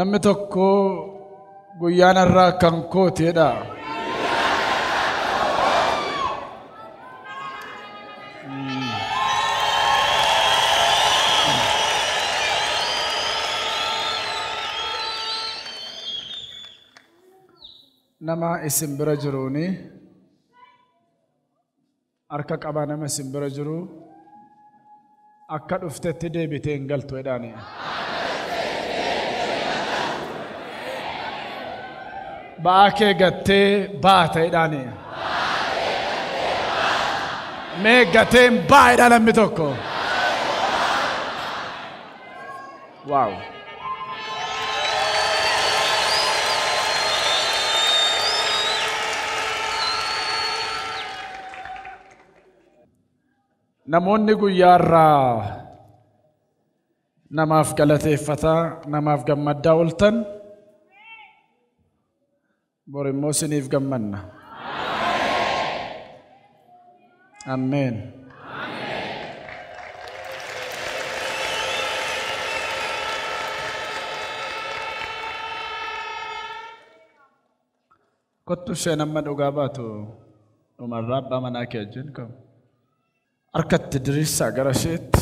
namni tokko guyyaan irraa kan kooteedha. Nama isin bira jiruuni harka qaba nama isin bira jiru akka dhuftetti deebitee hin galtu jedhaani. Ba'aa kee gattee baata jedhaani. Mee gateen baay'eedha namni tokko. Waaw. Namoonni guyyaarraa namaaf galateeffata, namaaf gammaddaa ooltan, bor immoo isiniif gammanna. Ameen. Kottu isheen amma dhugaa baatu dhumarraa abbaa manaa kee wajjin qabu. Arkatti diriirsaa gara isheetti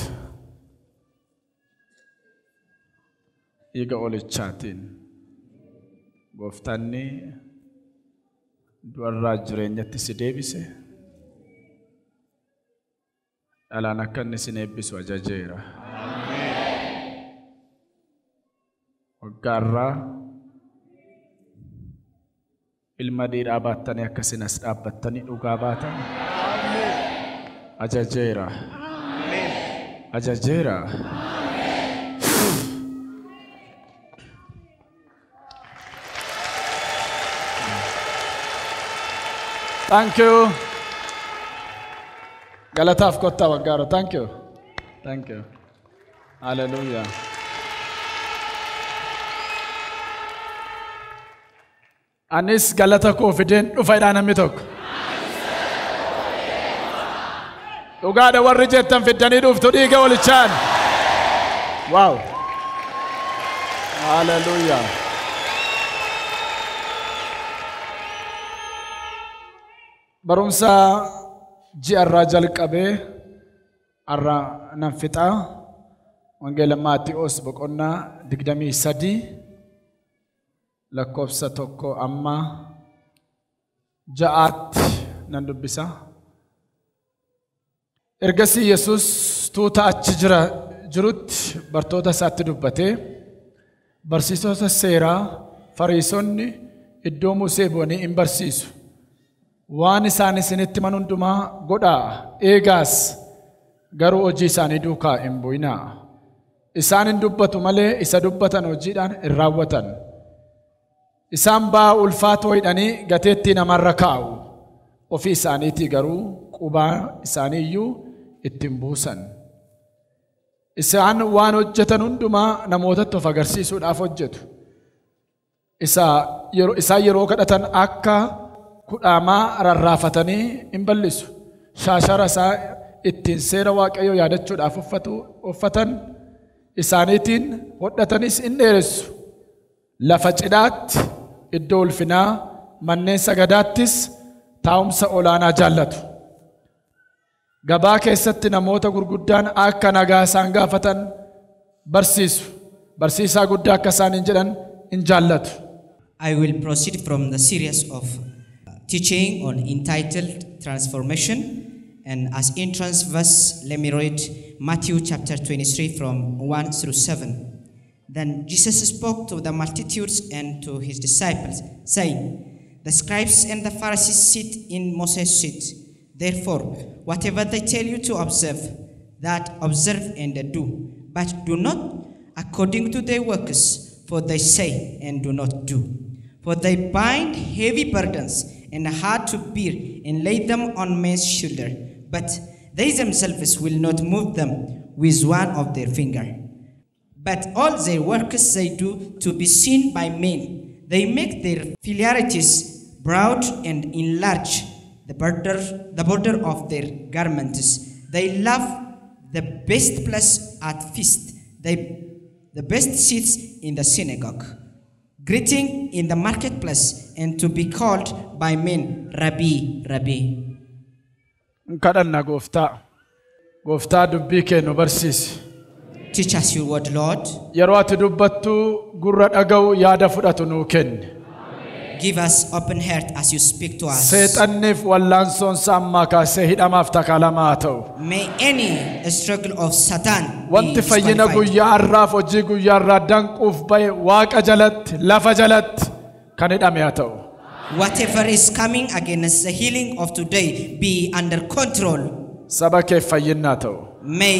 dhiiga olichaatiin gooftaanni du'arraa jireenyatti si deebise dhalaan akka inni isin eebbisu ajajeera. Waggaarraa ilma dhiiraa baattanii akkasiin as dhaabbattanii dhugaa baatan ajajeera. Ajajeera. Thank you. Galataaf kottaa waggaaro. Thank you. Thank you. Hallelujah. Anis galata koo fideen dhufaadhaan namni tokko. Dhugaadha warri jettan fiddanii dhuftu dhiiga olichaan. Wow. Hallelujah. Barumsa ji'arraa jalqabee arra nan fixaa wangeela Maatiyoos boqonnaa 23 lakkoofsa 1 amma 6 nan dubbisa. Ergasii Yesus tuuta achi jirutti bartoota isaatti dubbatee barsiisota seeraa Fariisonni iddoo Musee bu'anii hin barsiisu. Waan isaan isinitti himan hundumaa godhaa eegaas garuu hojii isaanii duukaa hin bu'inaa. Isaan hin dubbatu malee isa dubbatan hojiidhaan hin raawwatan. Isaan ba'aa ulfaatoo hidhanii gateettii namarra kaa'u. Ofii isaaniitii garuu qubaa isaanii iyyuu ittiin buusan. Isaan waan hojjetan hundumaa namootatti of agarsiisuudhaaf hojjetu. Isaan yeroo kadhatan akka kudhaamaa rarraafatanii hin bal'isu. Shaashara isaa ittiin seera Waaqayyoo yaadachuudhaaf uffatan isaaniitiin hodhatanis hin dheeressu. Lafa cidhaatti, iddoo ulfinaa, manneen sagadaattis taa'umsa olaanaa jaallatu. Gabaa keessatti namoota gurguddaan akka nagaa isaan gaafatan barsiisu. Barsiisaa guddaa akka isaan hin jedhan hin jaallatu. I will proceed from the series of teaching on entitled Transformation, and as entrance verse, let me read Matthew chapter 23 from 1 through 7. Then Jesus spoke to the multitudes and to his disciples, saying, "The scribes and the Pharisees sit in Moses' seat. Therefore, whatever they tell you to observe, that observe and do, but do not according to their works, for they say and do not do. For they bind heavy burdens and hard to bear and lay them on men's shoulder, but they themselves will not move them with one of their finger. But all their works they do to be seen by men. They make their familiarities broad and enlarge the border of their garments. They love the best place at feast, the best seats in the synagogue, greeting in the marketplace, and to be called by men, Rabbi, Rabbi. Kadhanna Gooftaa. Gooftaa dubbii kee nu barsiisi. Teach us your word, Lord. Yeroo ati dubbattu gurra dhaga'u yaada fudhatu nuu kenni. Give us open heart as you speak to us. Seexanniif wallaansoon saammaa kaasee hidhamaaf takalamaa ta'u. May any struggle of Satan be Wanti fayyina disqualified. guyyaa har'aaf hojii guyyaa irraa danquuf bahe waaqa jalatti lafa jalatti kan hidhame haa ta'u. Whatever is coming against the healing of today be under control. Saba kee fayyinaa ta'u. May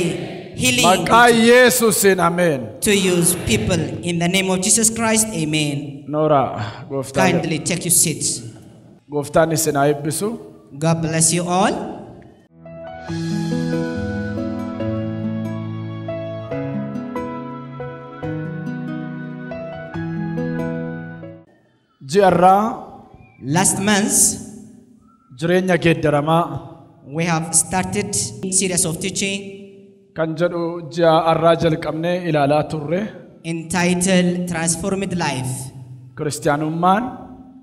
healing Maqaa Yesuusiin ameen. to use people in the name of Jesus Christ. Amen. Noora gooftaan Kindly take your seats. gooftaan isin haa eebbisu. God bless you all. Ji'arraa Last month, jireenya geeddaramaa we have started a series of teaching kan jedhu ji'a har'aa jalqabnee ilaalaa turre. entitled Transformed Life. Kiristaanummaan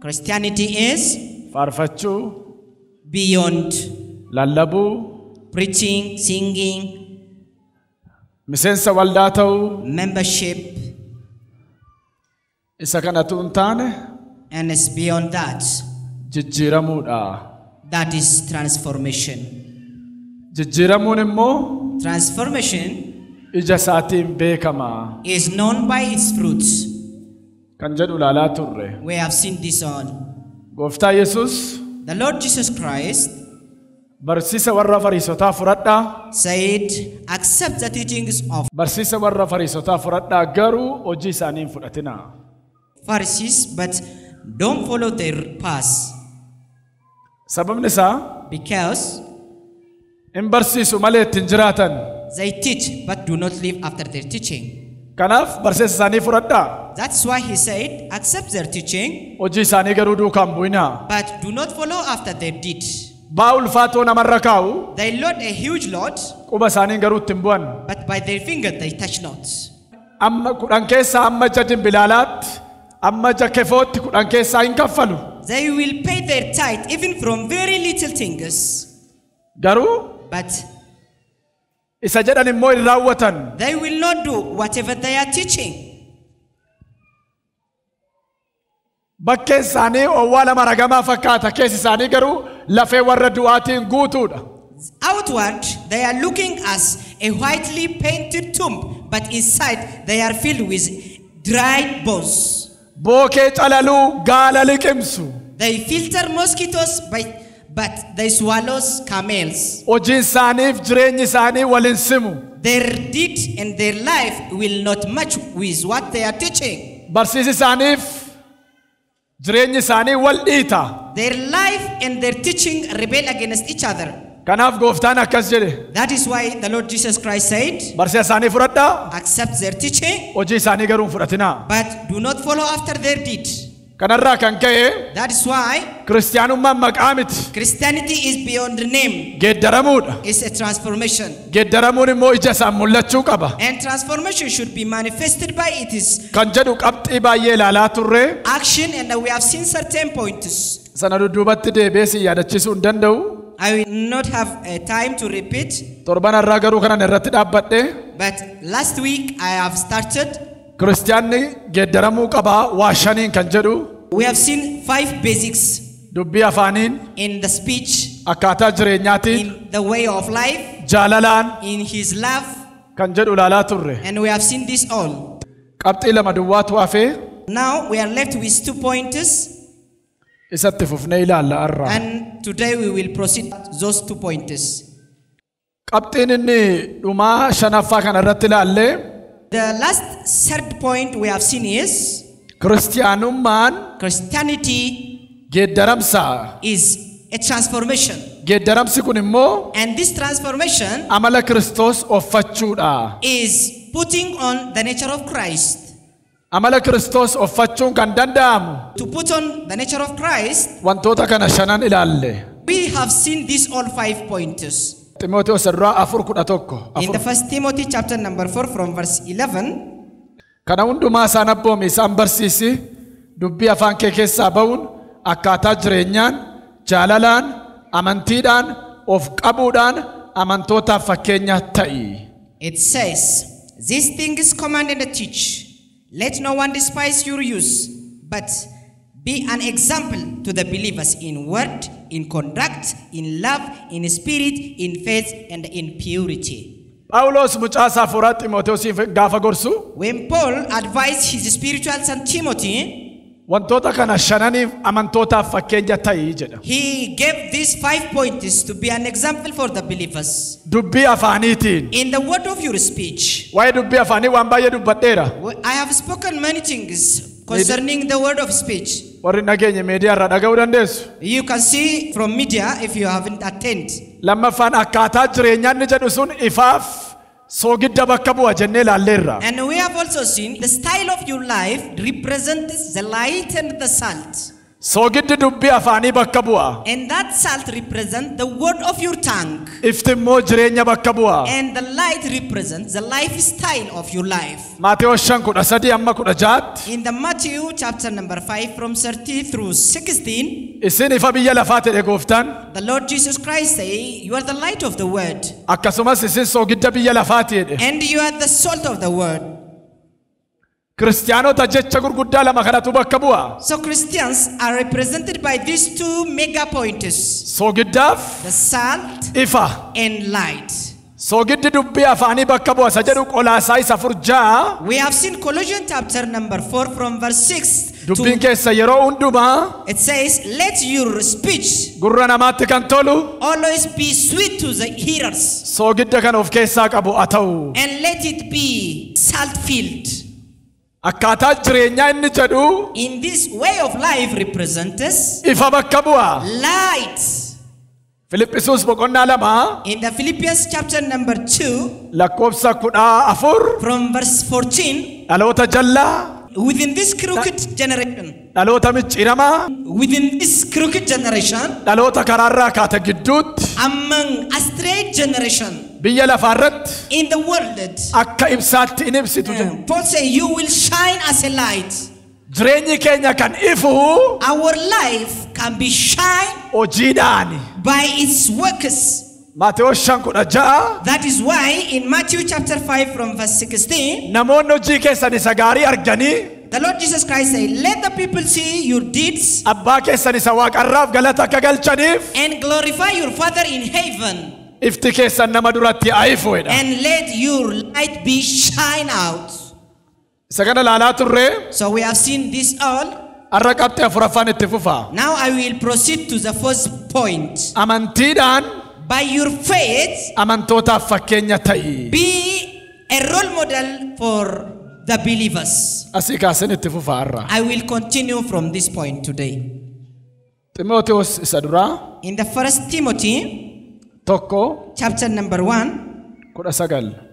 Christianity is faarfachuu, beyond lallabuu, preaching, singing, miseensa waldaa ta'uu, membership, isa kanatu hin taane and it's beyond that. jijjiiramuudha. That is transformation. Jijjiiramuun immoo Transformation ija isaatiin beekama is known by its fruits. kan jedhu ilaalaa turre. We have seen this on. Gooftaa Yesuus The Lord Jesus Christ barsiisa warra Fariisotaa fudhadhaa. said, accept the teachings of Barsiisa warra Fariisotaa fudhadhaa garuu hojii isaanii hin fudhatinaa. Pharisees, but don't follow their paths, Sababni isaa because hin barsiisu malee ittiin jiraatan. they teach but do not live after their teaching. Kanaaf barsiisa isaanii fudhadhaa. That's why he said, accept their teaching, Hojii isaanii garuu duukaan bu'inaa. but do not follow after their deed. Ba'aa ulfaatoo namarra kaa'u They load a huge load, quba isaanii garuu ittiin bu'an. but by their finger they touch not. Amma kudhan keessaa amma ija dimbilaalaatti amma ija kefootti kudhan keessaa hin kaffalu. They will pay their tithe even from very little things, Garuu but isa jedhan immoo hin raawwatan. they will not do whatever they are teaching. Bakkeen isaanii owwaala maragamaa fakkaata. Keessi isaanii garuu lafee warra du'aatiin guutuudha. Outward, they are looking as a whitely painted tomb, but inside they are filled with dried bones. Bookee calaluu gaala liqimsu. They filter mosquitoes, but they swallow camels. Hojiin isaaniif jireenyi isaanii waliin simu. Their deed and their life will not match with what they are teaching. Barsiisi isaaniif jireenyi isaanii wal dhiita. Their life and their teaching rebel against each other. Kanaaf gooftaan akkas jedhe. That is why the Lord Jesus Christ said, Barsiisa isaanii fudhadhaa. accept their teaching, Hojii isaanii garuu hin fudhatinaa. but do not follow after their deed. Kanarraa kan ka'e That is why kiristaanummaan maqaa miti. Christianity is beyond the name. Geeddaramuudha. It's a transformation. Geeddaramuun immoo ija isaan mul'achuu qaba. And transformation should be manifested by its Kan jedhu qabxii baay'ee ilaalaa turre. action, and we have seen certain points. Sana dudduubatti deebi'ee si yaadachiisuu hin danda'u. I will not have time to repeat, Torban irraa garuu kanan irratti dhaabbadhe. but last week I have started. Kiristaanni geeddaramuu qabaa waa shaniin kan jedhu. We have seen 5 basics Dubbii afaaniin, in the speech, akkaataa jireenyaatiin, in the way of life, jaalalaan in his love, kan jedhu ilaalaa turre. and we have seen this all. Qabxii lama duwwaatu hafee Now we are left with 2 pointers, isatti fufnee ilaalla har'a. and today we will proceed those 2 pointers. Qabxiin inni dhumaa shanaffaa kana irratti ilaalle The last 3rd point we have seen is kiristaanummaan Christianity geeddaramsa. is a transformation, Geeddaramsi kun immoo and this transformation amala Kiristoos uffachuudha. is putting on the nature of Christ. Amala Kiristoos uffachuun kan danda'amu To put on the nature of Christ, wantoota kana shanan ilaalle. we have seen these all 5 pointers. Ximooteos irraa 4:11. In the 1 Timothy chapter number 4 from verse 11, Kana hundumaa isaan abboomi isaan barsiisi dubbii afaan kee keessaa ba'uun akkaataa jireenyaan jaalalaan amantiidhaan of qabuudhaan amantootaaf fakkeenya ta'i. It says, these things command and teach. Let no one despise your use, but be an example to the believers in word, in conduct, in love, in spirit, in faith, and in purity. Paulos mucasa furat Timotheus gafa gorsu. When Paul advised his spiritual son Timothy, wantota kana shananiif amantootaaf fakkeenya ta'i jedha. he gave these 5 points to be an example for the believers. Dubbii afaaniitiin. In the word of your speech. Waa'ee dubbii afaanii waan baay'ee dubbadheera. I have spoken many things concerning the word of speech. Warri nageenya meediyaa irraa dhaga'uu dandeessu. You can see from media if you haven't attended. Lammaffaan akkaataa jireenyaa inni jedhu sun ifaaf soogidda bakka bu'a jennee ilaalleerra. And we have also seen the style of your life represents the light and the salt. Soogiddi dubbii afaanii bakka bu'a. And that salt represents the word of your tongue. Ifti immoo jireenya bakka bu'a. And the light represents the lifestyle of your life. Maatewos 5:3-6. In the Matthew chapter number 5 from 30 through 16, Isin ifa biyya lafaa ta'e gooftaan. the Lord Jesus Christ say, you are the light of the word. Akkasumas isin soogidda biyya lafaa ta'e. And you are the salt of the word. Kiristaanota jecha gurguddaa lama kanatu bakka bu'a. So Christians are represented by these 2 mega pointers. Soogiddaaf The salt ifa. and light. Soogiddi dubbii afaanii bakka bu'a isa jedhu Qolaasaa 4:6. We have seen Colossians chapter number 4 from verse 6 Dubbiin to, keessa yeroo hundumaa it says, let your speech gurra namaatti kan tolu always be sweet to the hearers, soogidda kan of keessaa qabu haa ta'u. and let it be salt filled. Akkaataa jireenyaa inni jedhu In this way of life represents ifa bakka bu'a. light. Filiphisuus 2:2 In the Philippians chapter number 2 lakkoofsa 14 from verse 14, dhaloota jallaa within this crooked generation, dhaloota micciiramaa within this crooked generation, dhaloota karaarraa kaata gidduutti among a straight generation, biyya lafaarratti in the world, akka ibsaatti in ibsitu jedhu. Paul say, you will shine as a light. Jireenyi keenya kan ifu Our life can be shine hojiidhaani. by its works. Maatewos 5:6 That is why in Matthew chapter 5 from verse 16, namoonni hojii keessan isa gaarii arganii the Lord Jesus Christ said, let the people see your deeds abbaa keessan isa waaqarraaf galata akka galchaniif and glorify your Father in heaven, ifti keessan nama duratti haa ifu jedha. and let your light be shine out. Isa kana laalaa turre So we have seen this all. har'a qabxii afuraffaan itti fufa. Now I will proceed to the first point. Amantiidhaan By your faith, amantootaaf fakkeenya ta'i. be a role model for the believers. Asii kaasin itti fufa har'a. I will continue from this point today. Ximootewoos isa duraa In the first Timothy 1:19 chapter number 1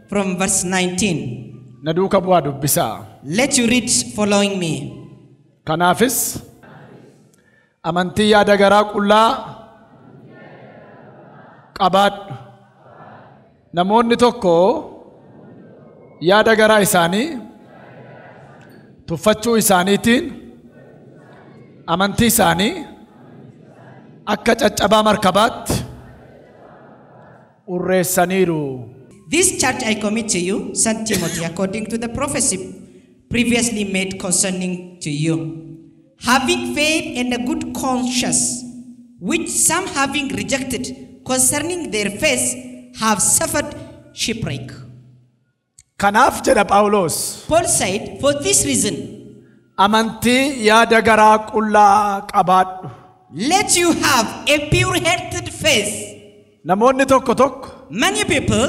from verse 19. na duuka bu'aa dubbisaa. Let you read following me. Kanaafis amantii yaada garaa qullaa qabaadhu. Namoonni tokko yaada garaa isaanii tuffachuu isaaniitiin amantii isaanii akka caccabaa markabaatti urreessaniiru. This charge I commit to you, Saint Timothy, according to the prophecy previously made concerning to you, having faith and a good conscience, which some having rejected concerning their faith have suffered shipwreck. Kanaaf jedha Phaawulos, Paul said, for this reason, amantii yaada garaa qullaa qabaadhu. let you have a pure-hearted faith. Namoonni tokko Many people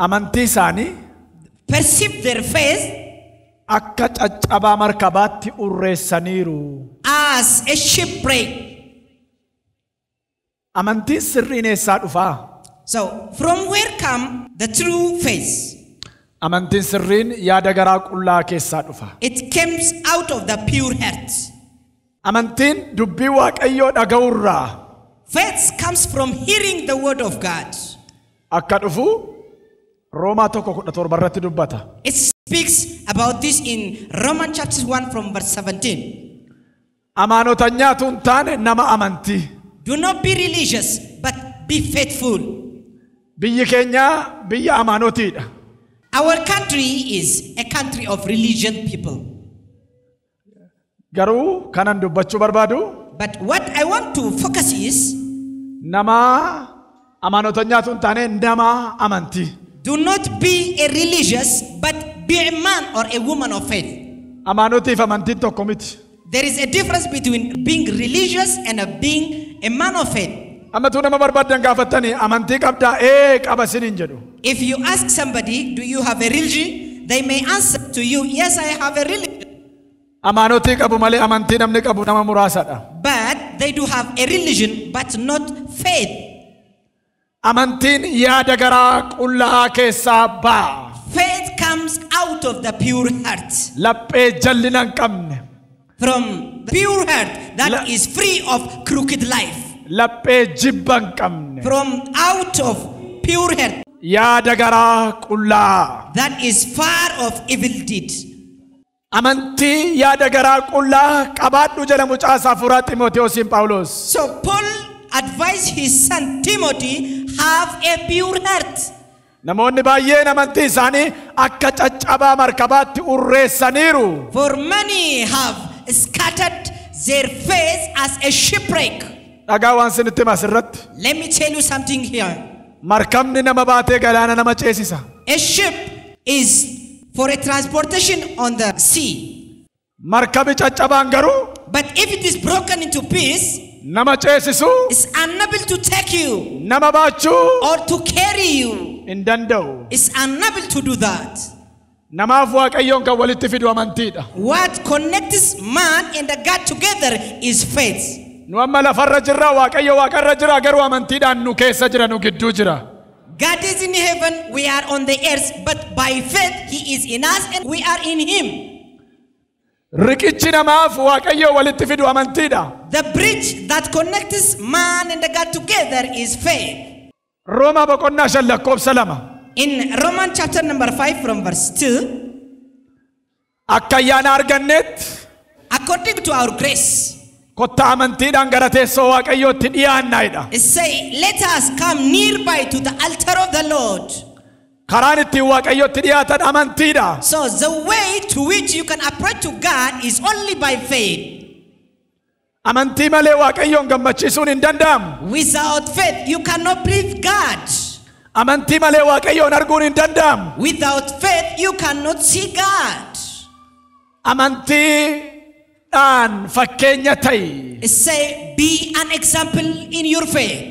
amantii isaanii perceive their faith akka caccabaa markabaatti urreessaniiru. as a shipwreck. Amantiin sirriin eessaa dhufaa? So, from where come the true faith? Amantiin sirriin yaada garaa qullaa keessaa dhufa. It comes out of the pure heart. Amantiin dubbii Waaqayyoo dhaga'urraa Faith comes from hearing the word of God. akka dhufu Roomaa 1:17 irratti dubbata. It speaks about this in Romans chapter 1 from verse 17. Amanotanya tuntane nama amanti. Do not be religious, but be faithful. Biyyi keenya biyya amanotiidha. Our country is a country of religious people. Garuu kanan dubbachuu barbaadu. But what I want to focus is nama amanotanya tuntane nama amanti. do not be a religious, but be a man or a woman of faith. Amanotiif amantiin tokko miti. There is a difference between being religious and being a man of faith. Amatu nama barbaadan gaafatanii amantii qabdaa qaba siniin jedhu. If you ask somebody, do you have a religion? They may answer to you, yes, I have a religion. Amanotii qabu malee amantii namni qabu nama muraasadha. But they do have a religion, but not faith. Amantiin yaada garaa qullaa keessaa ba'a. Faith comes out of the pure heart. Laphee jallina hin qabne. From the pure heart that is free of crooked life. Laphee jibba hin qabne. From out of pure heart yaada garaa qullaa. that is far of evil deed. Amantii yaada garaa qullaa qabaadhu jedha mucaasaa furaa Ximootewoosiin Phaawulos. So Paul advised his son Timothy, have a pure heart. Namoonni baay'een amantii isaanii akka caccabaa markabaatti urreessaniiru. For many have scattered their faith as a shipwreck. Dhagaa waan sinitti masirratti. Let me tell you something here. Markabni nama baatee galaana nama ceesisa. A ship is for a transportation on the sea. Markabi caccabaan garuu. But if it is broken into pieces, nama ceesisu. it's unable to take you. Nama baachuu. Or to carry you. Hin danda'u. It's unable to do that. Namaaf Waaqayyoon kan walitti fidu amantiidha. What connects man and the God together is faith. Nu amma lafarra jirra Waaqayyo waaqarra jira garuu amantiidhaan nu keessa jira nu gidduu jira. God is in heaven, we are on the earth, but by faith he is in us and we are in him. Riqichi namaaf Waaqayyo walitti fidu amantiidha. The bridge that connects man and the God together is faith. Rooma boqonnaa 5:2. In Romans chapter number 5 from verse 2, akka ayyaana argannetti according to our grace, kotta amantiidhaan gara teessoo Waaqayyootti dhiyaannaayidha. it say, let us come nearby to the altar of the Lord. Karaan ittiin Waaqayyootti dhiyaatan amantiidha. So the way to which you can approach to God is only by faith. Amantii malee Waaqayyoon gammachiisuun hin danda'amu. Without faith you cannot please God. Amantii malee Waaqayyoon arguun hin danda'amu. Without faith you cannot see God. Amantiidhaan fakkeenya ta'i. It say, be an example in your faith.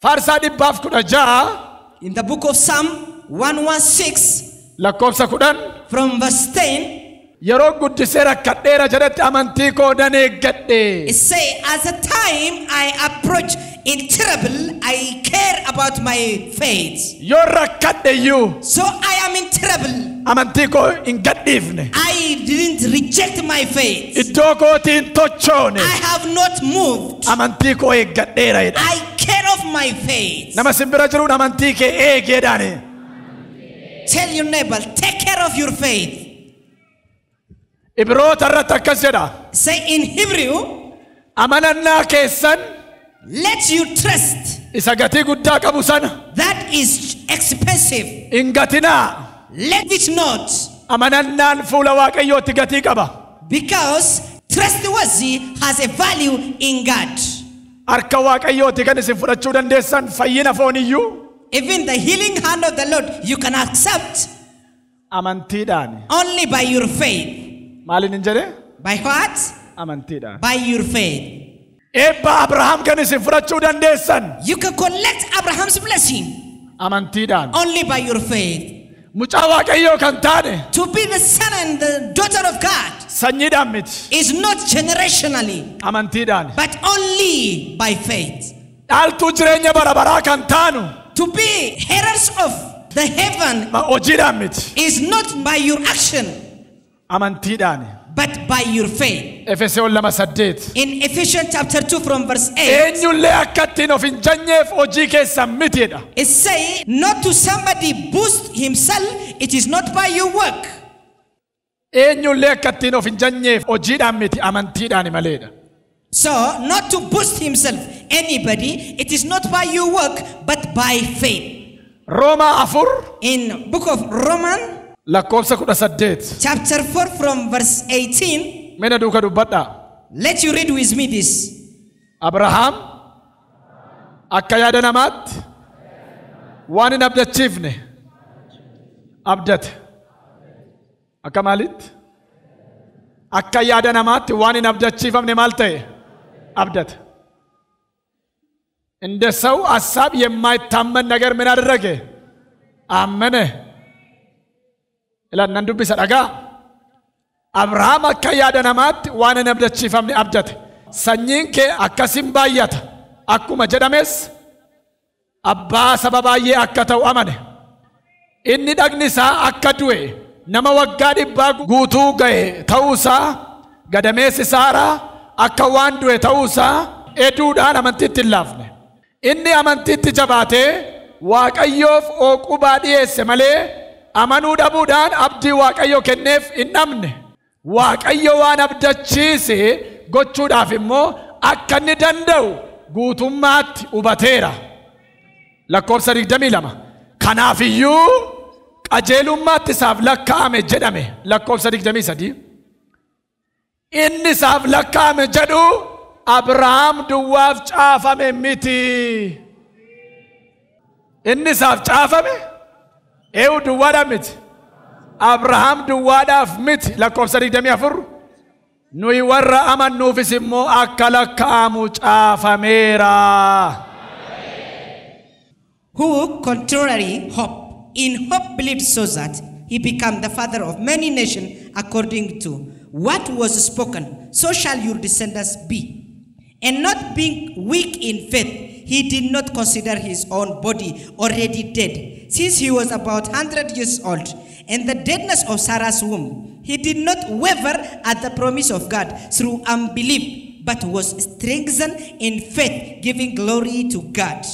Faarsaa 116 In the book of Psalm 116 lakkoofsa 10 from verse 10, yeroo guddisee rakkadheera jedhetti amantii koo nan eeggadhe. it say, as a time I approach in trouble, I care about my faith. Yoo rakkadhe iyyuu So I am in trouble. amantii koo hin gadhiifne. I didn't reject my faith. Iddoo kootii hin tochoone. I have not moved. Amantii koo eeggadheera jedha. I care of my faith. Nama simbira jiruun amantii kee eegeedhaani. Tell your neighbor, take care of your faith. Ibroota irratti akkas jedha. Say in Hebrew, Amanannaa keessan let you trust. isa gatii guddaa qabu sana That is expensive. hin gatinaa. Let it not. Amanannaan fuula Waaqayyootti gatii qaba. Because trustworthy has a value in God. Harka Waaqayyootti kan isin fudhachuu dandeessan fayyina fooniyyuu Even the healing hand of the Lord you can accept amantiidhaan. only by your faith. Maaliin hin jedhe? By what? Amantiidhaan. By your faith. Eebba Abrahaam kan isin fudhachuu dandeessan You can collect Abraham's blessing amantiidhaan. only by your faith. Mucaa Waaqayyoo kan taane To be the son and the daughter of God sanyiidhaan miti. is not generationally, Amantiidhaan. but only by faith. Dhaaltuu jireenya bara baraa kan taanu To be heirs of the heaven hojiidhaan miti. is not by your action, Amantiidhaan. but by your faith. Efesoon 2:8. In Ephesians chapter 2 from verse 8, Eenyullee akka ittiin of hin jajneef hojii keessan mitiidha. it say not to somebody boost himself, it is not by your work. eenyullee akkattiin of hin janyeef hojiidhaan miti amantiidhaan maleedha. So, not to boast himself, anybody, it is not by your work, but by faith. Roomaa 4 In book of Romans, lakkoofsa 18 chapter 4 from verse 18, mina duuka dubbadhaa. let you read with me this. Abrahaam akka yaada namaatti waan hin abdachiifne abdate. Akka maalitti? Akka yaada namaatti waan hin abdachiifamne maal ta'e? Abdate. እንደ ሰው ሐሳብ የማይታመን ነገር ምን አደረገ? አመነ ይላል። ነንዱብሰ ዳጋ አብርሃም አካ ያደ ነማት ዋን hin abdachiifamne abdate. Sanyiin kee akkasin baay'ata akkuma jedhames abbaa saba baay'ee akka ta'u amane. Inni dhagni isaa akka du'e nama waggaa 100 guutuu ga'e ta'uusaa gadameessi Saaraa akka waan du'e ta'uusaa eduudhaan amantiitti hin laafne. Inni amantiitti jabaatee Waaqayyoof oqubaa dhiyeesse malee amanuu dhabuudhaan abdii Waaqayyo kenneef hin dhabne. Waaqayyo waan abdachiise gochuudhaaf immoo akka inni danda'u guutummaatti hubateera. Lakkoofsa 22 kanaafiyyuu qajeelummaatti isaaf lakkaa'ame jedhame. Lakkoofsa 23 inni isaaf lakkaa'ame jedhu Abrahaam duwwaaf caafame miti. Inni isaaf caafame duwwaadhaaf miti. Abrahaam duwwaadhaaf miti. Lakkoofsa 24 nuyi warra amannuufis immoo akka lakkaa'amu caafameera. Who contrary hope, in hope believed, so that he became the father of many nations, according to what was spoken, so shall your descendants be. And not being weak in faith, he did not consider his own body already dead, since he was about 100 years old, and the deadness of Sarah's womb. He did not waver at the promise of God through unbelief, but was strengthened in faith, giving glory to God.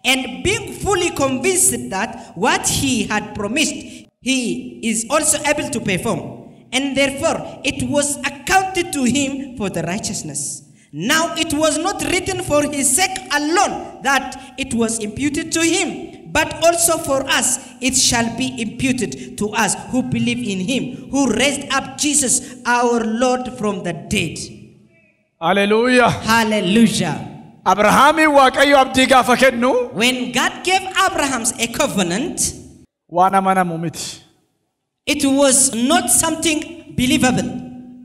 And being fully convinced that what he had promised, he is also able to perform. And therefore, it was accounted to him for the righteousness. Now it was not written for his sake alone that it was imputed to him, but also for us it shall be imputed to us who believe in him, who raised up Jesus our Lord from the dead. Hallelujah. Hallelujah. Abrahaami Waaqayyo abdii gaafa kennu When God gave Abraham a covenant, waan amanamu miti. it was not something believable.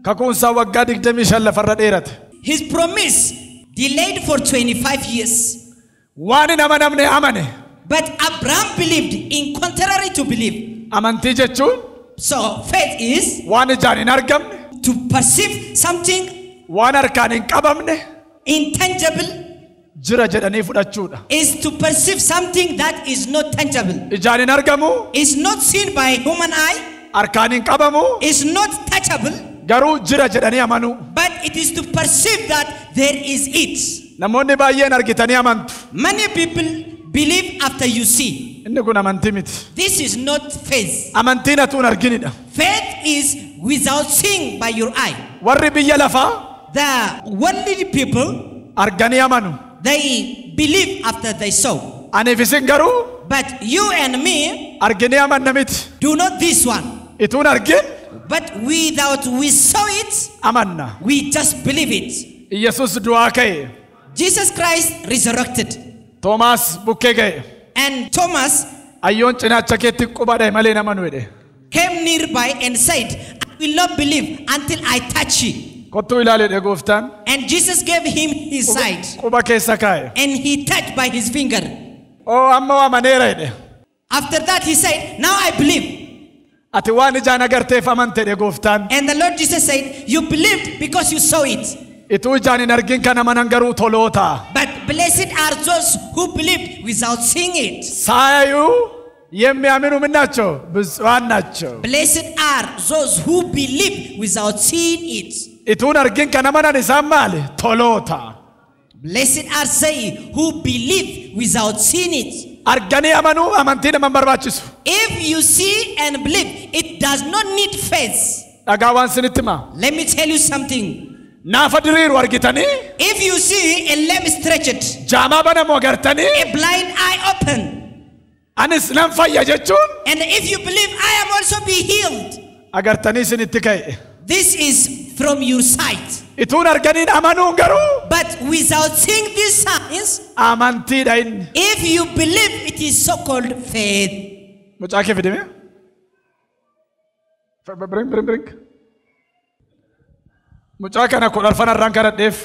Kakuunsaa waggaa 25 lafarra dheerate. His promise delayed for 25 years. Waan hin amanamne amane. But Abraham believed in contrary to belief. Amantii jechuun So faith is waan ijaan hin argamne, to perceive something waan harkaan hin qabamne intangible, jira jedhanii fudhachuudha. is to perceive something that is not tangible, Ijaan hin argamu, is not seen by human eye, harkaan hin qabamu, is not touchable, garuu jira jedhanii amanuu. but it is to perceive that there is it. Namoonni baay'een argitanii amantu. Many people believe after you see. Inni kun amantii miti. This is not faith. Amantiin atuun arginidha. Faith is without seeing by your eye. Warri biyya lafaa The worldly people, arganii amanu. they believe after they saw. Aniif isin garuu But you and me arginee amanna miti. do not this one. Ituun argin But without we saw it, amanna. we just believe it. Yesus du'aa ka'e. Jesus Christ resurrected. Toomaas bukkee ga'e. And Thomas Ayyoon cinaacha keetti qubadha malee nama nu jedhe. came nearby and said, I will not believe until I touch you. Kottuu ilaalee gooftaan. And Jesus gave him his side. Quba keessa kaa'e. And he touched by his finger. Oo amma amaneera jedhe. After that he said, now I believe. Ati waan ijaan agarteef amante jedhe gooftaan. And the Lord Jesus said, you believed because you saw it. Ituu ijaan hin argin kan amanan garuu toloota. But blessed are those who believed without seeing it. ሳያዩ የሚያምኑ ምን ናቸው? ብፁዓን ናቸው። Blessed are those who believe without seeing it. Ituun argin kan amanan isaan maali? Toloota. Blessed are they who believe without seeing it. Arganii amanuu amantii nama barbaachisu. If you see and believe, it does not need faith. Dhagaawwan sinittima. Let me tell you something. Naafa diriiru argitanii. If you see a lamb stretched, Jaamaa banamu agartanii. a blind eye open, Anis nan fayya jechuun. and if you believe I am also be healed, Agartanii sinitti ka'e. this is from your sight. Ituun arganiin amanuun garuu. But without seeing these signs, Amantiidha inni. if you believe, it is so-called faith. Mucaa kee fidime. Bring. Mucaa kana kudharfan irraan kadhadheef.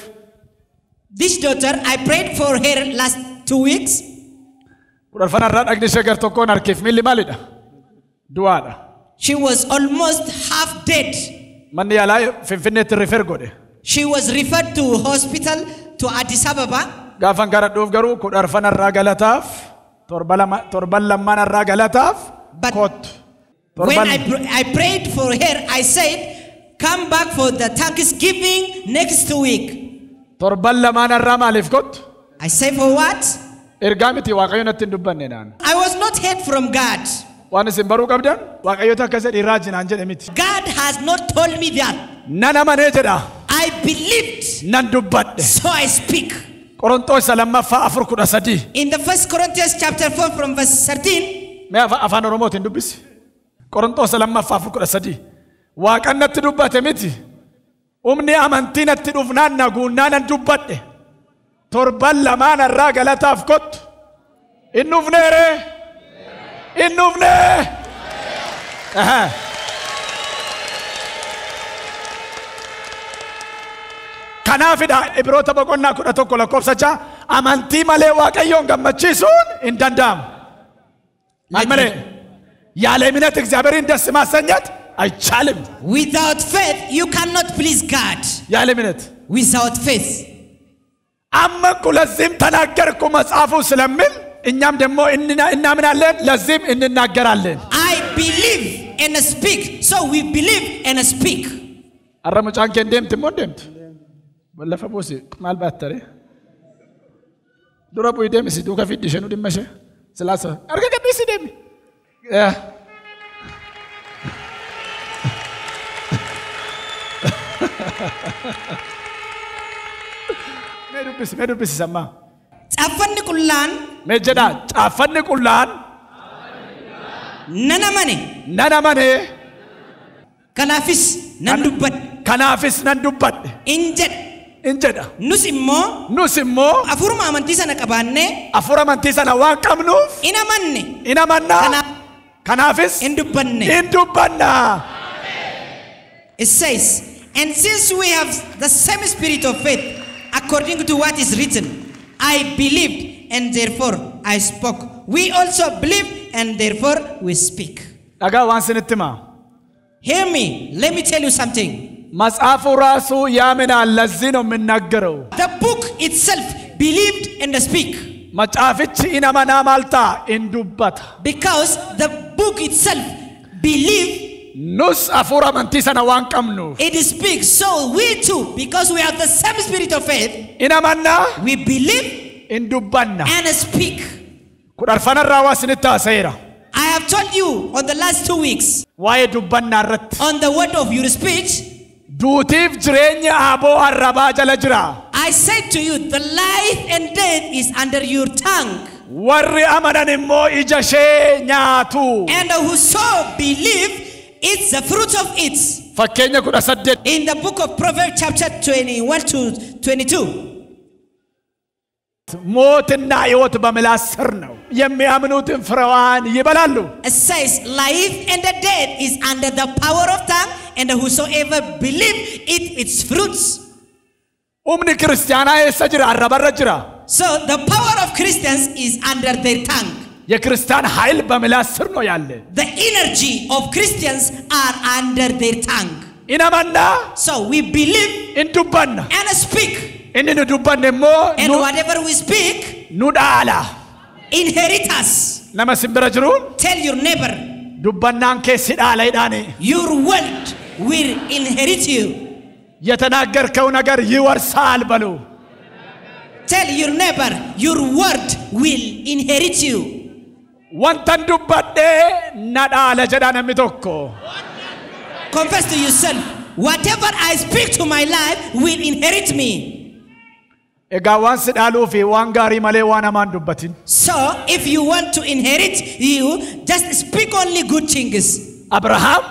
This daughter, I prayed for her last 2 weeks. Kudharfan irraan dhagni ishee gar tokkoon harkeef miilli maalidha? Du'aadha. She was almost half dead. Manni yaalaa Finfinneetti rifer godhe. She was referred to hospital to Addis Ababa. Gaafan kadhadhuuf garuu kudharfan irraa galataaf torban lammaan irraa galataaf But kottu. when I prayed for her, I said, come back for the Thanksgiving next week. Torban lamaan irraa maaliif kottu? I said, for what? Ergaa miti Waaqayyo natti hin dubbanne naan. I was not heard from God. Waan isin baruu qabdan Waaqayyoota akka jedhe irraa jinaan jedhe miti. God has not told me that. Nan amanee jedha. I believed, Nan dubbadhe. so I speak. Qorontoos lammaffaa 4:13. In the 1 Corinthians chapter 4 from verse 13, Mee afaan Oromootiin dubbisi. Qorontoos lammaffaa 4:13. Waaqan natti dubbate miti. Humni amantii natti dhufnaan naguunnaan nan dubbadhe. Torban lamaan irraa galataaf kottu. Inni dhufneere. Inni dhufnee. Kanaafidha Ibroota boqonnaa 11 lakkoofsa 6 amantii malee Waaqayyoon gammachiisuun hin danda'amu. Maal malee? ያለ እምነት እግዚአብሔርን ደስ ማሰኘት አይቻልም. without faith, you cannot please God. ያለ እምነት Without faith. አመንኩ ለዚህም ተናገርኩ መጽሐፉ ስለምን እኛም ደግሞ እናምናለን ለዚህም እንናገራለን. I believe and speak, so we believe and speak. አረመጫን ከንደምት ሞንደምት ወለፈ ቦሲ ማል ባተረ ዱራ ቦይ ደምሲ ዱካ ፊዲሽኑ ድመሸ ስላሰ አርገ ቀዲስ ደም Medubis sama. Cafanni kullaan. Mejada cafanni kullaan. Nanamane. Kanaafis nan dubbadhe. Kanaafis nan dubbadhe. Injeda. Nus immoo. Afuruma amantii sana qabaannee. Afura amantii sana waan qabnuuf. Inamanna. Kanaafis. Indubbanna. It says, and since we have the same spirit of faith, according to what is written, I believed and therefore I spoke. We also believe and therefore we speak. Dhagaa waan sinittima. Hear me. Let me tell you something. መጽሐፉ ራሱ ያምናል ለዚህ ነው የምናገረው. The book itself believed and speak. መጽሐፍች ኢነመና ማልታ እንዱበታ. Because the book itself believed. Nus afura amantii sana waan qabnu. It speaks. So we too, because we have the same spirit of faith, inamanna. We believe indubbanna and speak. Kudharfana irraa waa isinitti haasayeera. I have told you on the last 2 weeks. Waa'ee dubbannaa irratti. On the word of your speech. Duutiif jireenya aboo arrabaa jala jira. I said to you, the life and death is under your tongue. Warri amanan immoo ija ishee nyaatu. And whoso believe, it's the fruit of it. Fakkeenya 18. In the book of Proverbs chapter 21 to 22. ሞትና ሕይወት በምላስ ስር ነው የሚያምኑትን ፍሬዋን ይበላሉ. It says life and the death is under the power of tongue, and whosoever believe it its fruits. Humni kiristaanaa eessa jira? Arrabarra jira. So the power of Christians is under their tongue. የክርስቲያን ኃይል በምላስ ስር ነው ያለ. The energy of Christians are under their tongue. ኢናማና. So we believe እንዱባና and speak. inni nu dubbanne immoo and whatever we speak nu dhaala. Inherit us. Nama simbira jiruun. Tell your neighbor. Dubbannaan keessi dhaala idhaani. Your word will inherit you. የተናገርከው ነገር ይወርሳል በሉ. Tell your neighbor, your word will inherit you. Wantan dubbadhe na dhaala jedha namni tokko. Confess to yourself, whatever I speak to my life will inherit me. Egaa waan si dhaaluu fi waan gaarii malee waan hamaan dubbatin. So, if you want to inherit, you just speak only good things. Abrahaam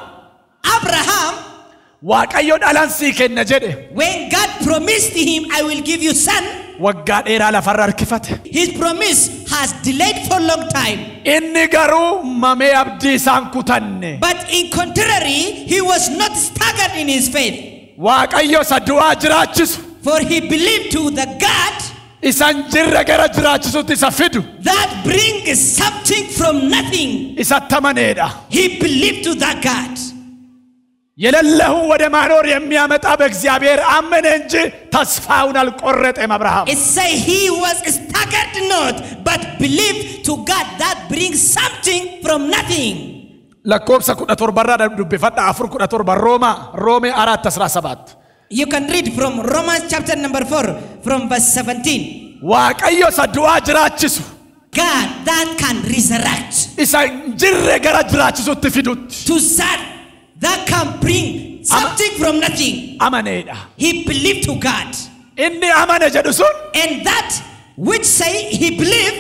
Waaqayyo dhalaan sii kenna jedhe. When God promised him, I will give you son, waggaa dheeraa lafarra harkifate. his promise has delayed for a long time. Inni garuu mamee abdii isaan kutanne. But in contrary, he was not staggered in his faith. Waaqayyo isa du'aa jiraachisu. For he believed to the God Isan jirra gara jiraachisuutti isa fidu. that brings something from nothing. Isatti amaneedha. He believed to that God. የሌለውን ወደ ማኖር የሚያመጣ በእግዚአብሔር አመነ እንጂ ተስፋውን አልቆረጠም አብርሃም። It say he was staggered not, but believed to God that brings something from nothing. lakkoobsa 17 dubbifadha 4:17 ሮሜ 4:17 You can read from Romans chapter number 4 from verse 17. waaqayyo isa du'aa jiraachisu. God that can resurrect. isa jirre gara jiraachisuutti fidutti. To sad that can bring something from nothing. amaneedha. He believed to God. inni amane jedhu sun And that which say he believed,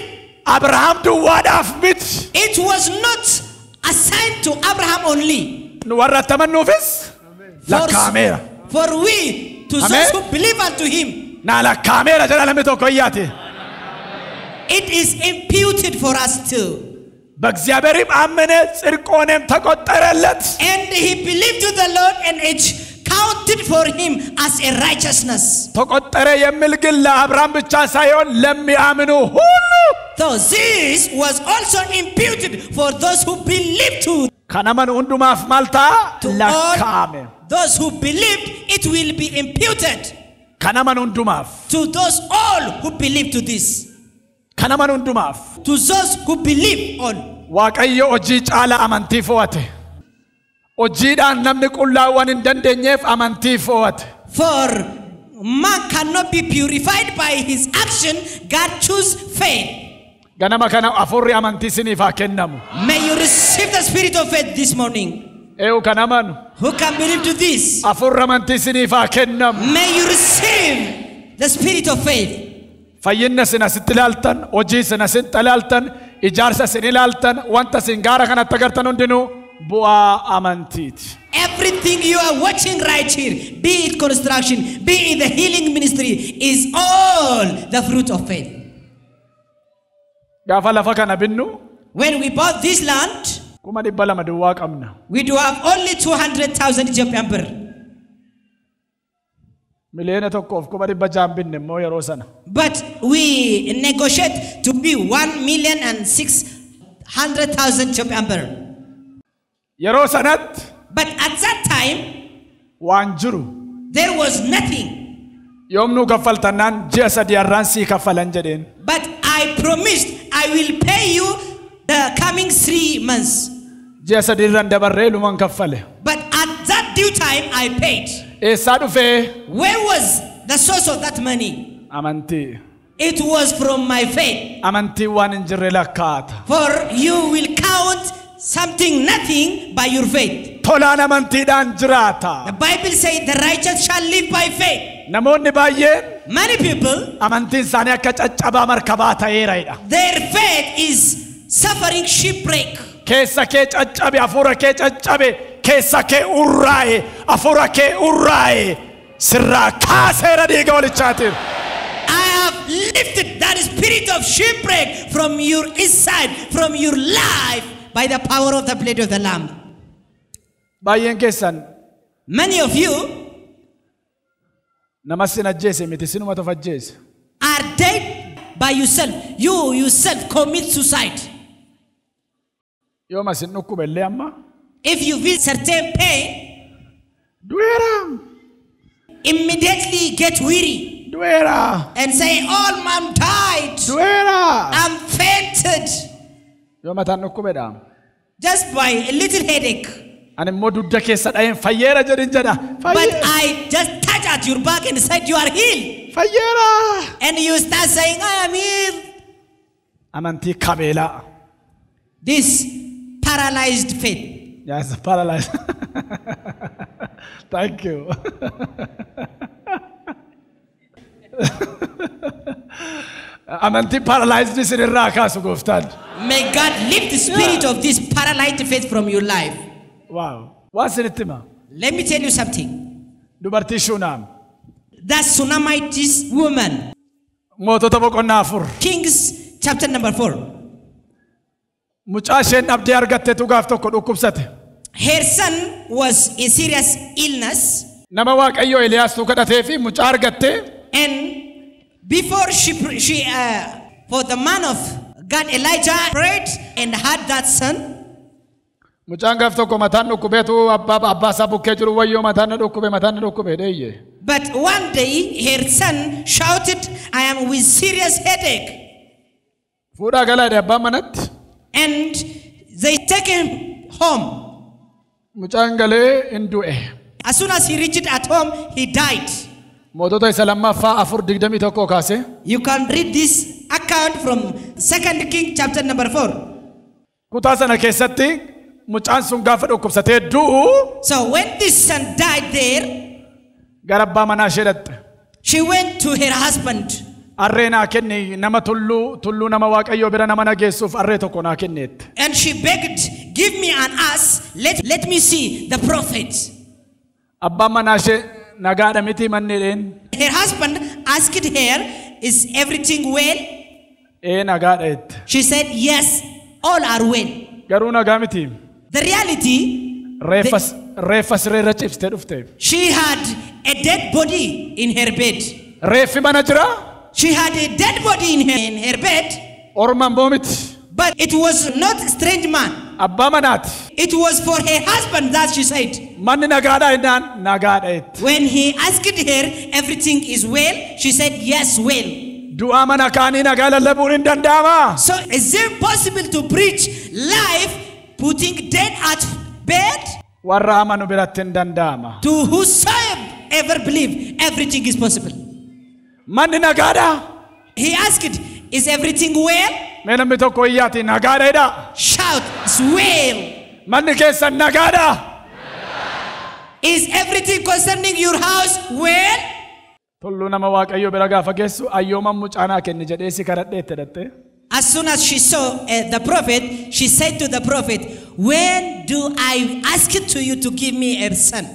abrahaam duwwaadhaaf miti. it was not assigned to Abraham only. nu warra tamannuufis lakkaameera. For we, to Amen. those who believe unto him, na lakkaameera jedha lamni tokko iyyaate. it is imputed for us too. በእግዚአብሔርም አመነ ጽድቅ ተቆጠረለት. And he believed to the Lord, and it counted for him as a righteousness. ተቆጠረ የሚል ግን ለአብርሃም ብቻ ሳይሆን ለሚያምኑ ሁሉ So this was also imputed for those who believed to ከነመን ሁንዱማፍ ማልታ ለካሜ all those who believed, it will be imputed ከነመን ሁንዱማፍ to those all who believe to this. ከነመን ሁንዱማፍ To those who believe all. waaqayyo hojii caala amantii fo'ate. hojiidhaan namni qullaawwan hin dandeenyeef amantii fo'ate. For man cannot be purified by his action, God choose faith. ganama kana afurri amantii siniif haa kennamu. May you receive the spirit of faith this morning. eewu kanaman Who can believe to this? afurri amantii siniif haa kennamu. May you receive the spirit of faith. fayyinna sin asitti ilaaltan, hojii sin asitti ilaaltan, ijaarsa sin ilaaltan, wanta sin gaara kanatti agartan hundinuu bu'aa amantiiti. Everything you are watching right here, be it construction, be it the healing ministry, is all the fruit of faith. gaafa lafa kana binnu When we bought this land, 200 duwwaa qabna. we do have only 200,000 Ethiopian birr. miliyoona tokkoof 600 binne immoo yeroo sana. But we negotiate to be 1,600,000 Ethiopian birr. yeroo sanatti But at that time, waan jiru there was nothing. yoomnuu kaffaltannaan ji'a 3 har'aan sii kaffalan jedheen. But I promised I will pay you the coming 3 months. ji'a 3 irraan dabarree luman kaffale. But at that due time, I paid. eessaa dhufee Where was the source of that money? amantii. It was from my faith. amantii waan hin jirre lakkaata. For you will count something nothing by your faith. tolaan amantiidhaan jiraata. The Bible says the righteous shall live by faith. namoonni baay'een Many people, amantiin isaanii akka caccabaa markabaa ta'eera. their faith is suffering shipwreck. keessa kee caccabe, hafuura kee caccabe, keessa kee urraa'e, hafuura kee urraa'e, sirraa kaaseera dhiiga walichaatiin. I have lifted that spirit of shipwreck from your inside, from your life, by the power of the blood of the Lamb. baay'een keessan Many of you nama sin ajjeese miti sinuma tof ajjeese. are dead by yourself. You yourself commit suicide. yooma sin dhukkube illee amma If you feel certain pain, du'eera immediately get weary du'eera and say, "All man died. du'eera I'm fainted." yoo mataan dhukkubedha. Just by a little headache. ani immoo dugda keessa dha'een fayyeera jedhin jedha. But I just touch at your back and said, "You are healed." fayyeera. And you start saying, "I am healed." amantii kabeelaa. This paralyzed faith. Yes, paralyzed. Thank you. Amanti paralyzed this in Iraq as Goftan. May God lift the spirit of this paralyzed faith from your life. Wow. What's in it? Let me tell you something. Dubarti Shunam. That Sunamite woman. Kings chapter number 4. Her son was in serious illness. And before she for the man of God Elijah prayed and had that son. But one day her son shouted, I am with serious headache. And they take him home. As soon as he reached at home, he died. You can read this account from 2 Kings chapter number 4. So when this son died there, she went to her husband. And she begged, give me an ass, let me see the prophet. Her husband asked her, is everything well? She said, yes, all are well. The reality, she had a dead body in her bed. She had a dead body in her bed. But it was not a strange man. It was for her husband that she said. When he asked her, everything is well, she said, yes, well. So is it possible to preach life putting dead at bed? To whosoever believe, everything is possible. He asked, is everything well? Shout, it's well. Is everything concerning your house well? As soon as she saw the prophet, she said to the prophet, when do I ask to you to give me a son?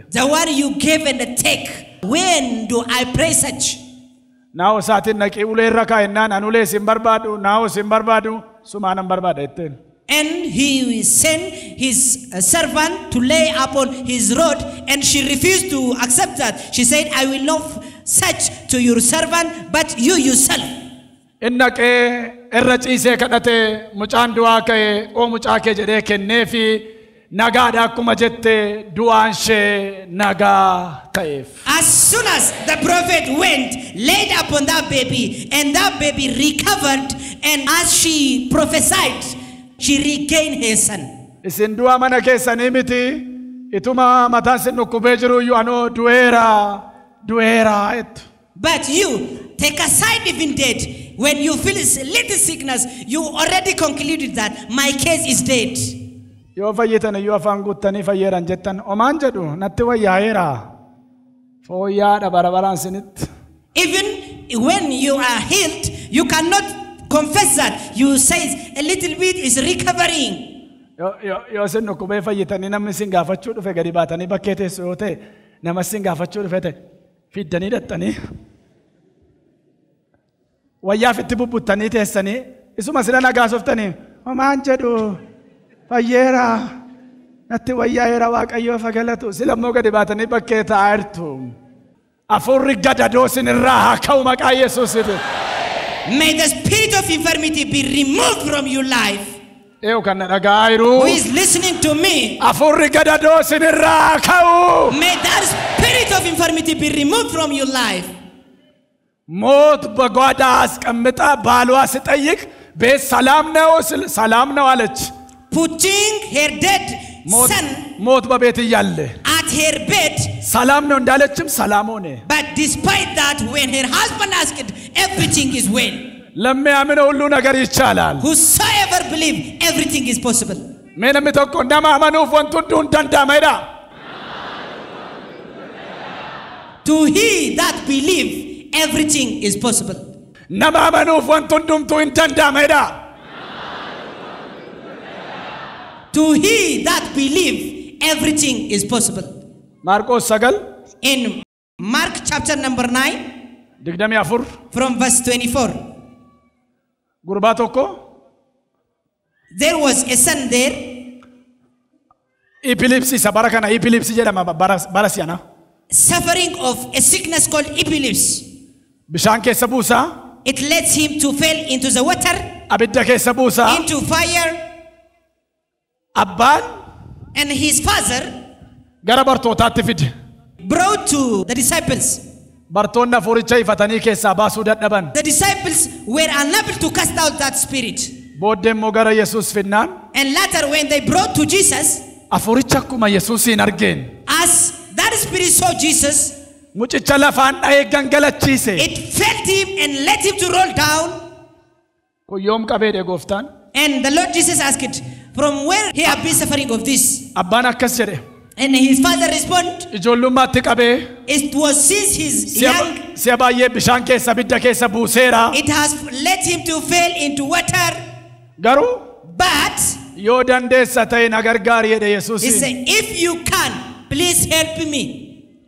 The one you gave and take. When do I pray such? And he sent his servant to lay upon his rod, and she refused to accept that. She said, I will not such to your servant, but you yourself. As soon as the prophet went, laid upon that baby, and that baby recovered, and as she prophesied, she regained her son. But you, take aside even dead. When you feel a little sickness, you already concluded that my case is dead. Even when you are healed, you cannot confess that. You say a little bit is recovering. May the spirit of infirmity be removed from your life. Who is listening to me? May that spirit of infirmity be removed from your life. Putting her dead son at her bed. But despite that, when her husband asked, everything is well. Whosoever believes, everything is possible. Mee namni tokko nama amanuuf wanti hunduu hin danda'amedha. To he that believe, everything is possible. Nama amanuuf wanti hundumtuu hin danda'amedha. To he that believe, everything is possible. Maarqos 9 In Mark chapter number 9, 24 from verse 24, gurbaa tokko there was a son there, epilepsy isa bara kana epilepsy jedhama bara si'ana. suffering of a sickness called epilepsy. Bishaan keessa buusaa, It lets him to fall into the water, abidda keessa buusaa. into fire, Abbaan and his father gara bartootaatti fide. brought to the disciples. Bartoonni hafuuricha ifatanii keessaa baasuu dadhaban. The disciples were unable to cast out that spirit. Booddee immoo gara Yesuus finnaan And later when they brought to Jesus, hafuuricha akkuma Yesuusiin argeen as that spirit saw Jesus, mucicha lafaan dha'ee gangalachiise. it felt him and let him to roll down. Kun yoom qabeedhe gooftaan? And the Lord Jesus asked it, from where he had been suffering of this? Abbaan akkas jedhe. And his father responded, Ijoollummaatti qabee it was since his young, si'a baay'ee bishaan keessa abidda keessa buuseera. it has let him to fall into water. Garuu But yoo dandeessa ta'e na gargaari jedhe he Yesuusiin. said, if you can, please help me.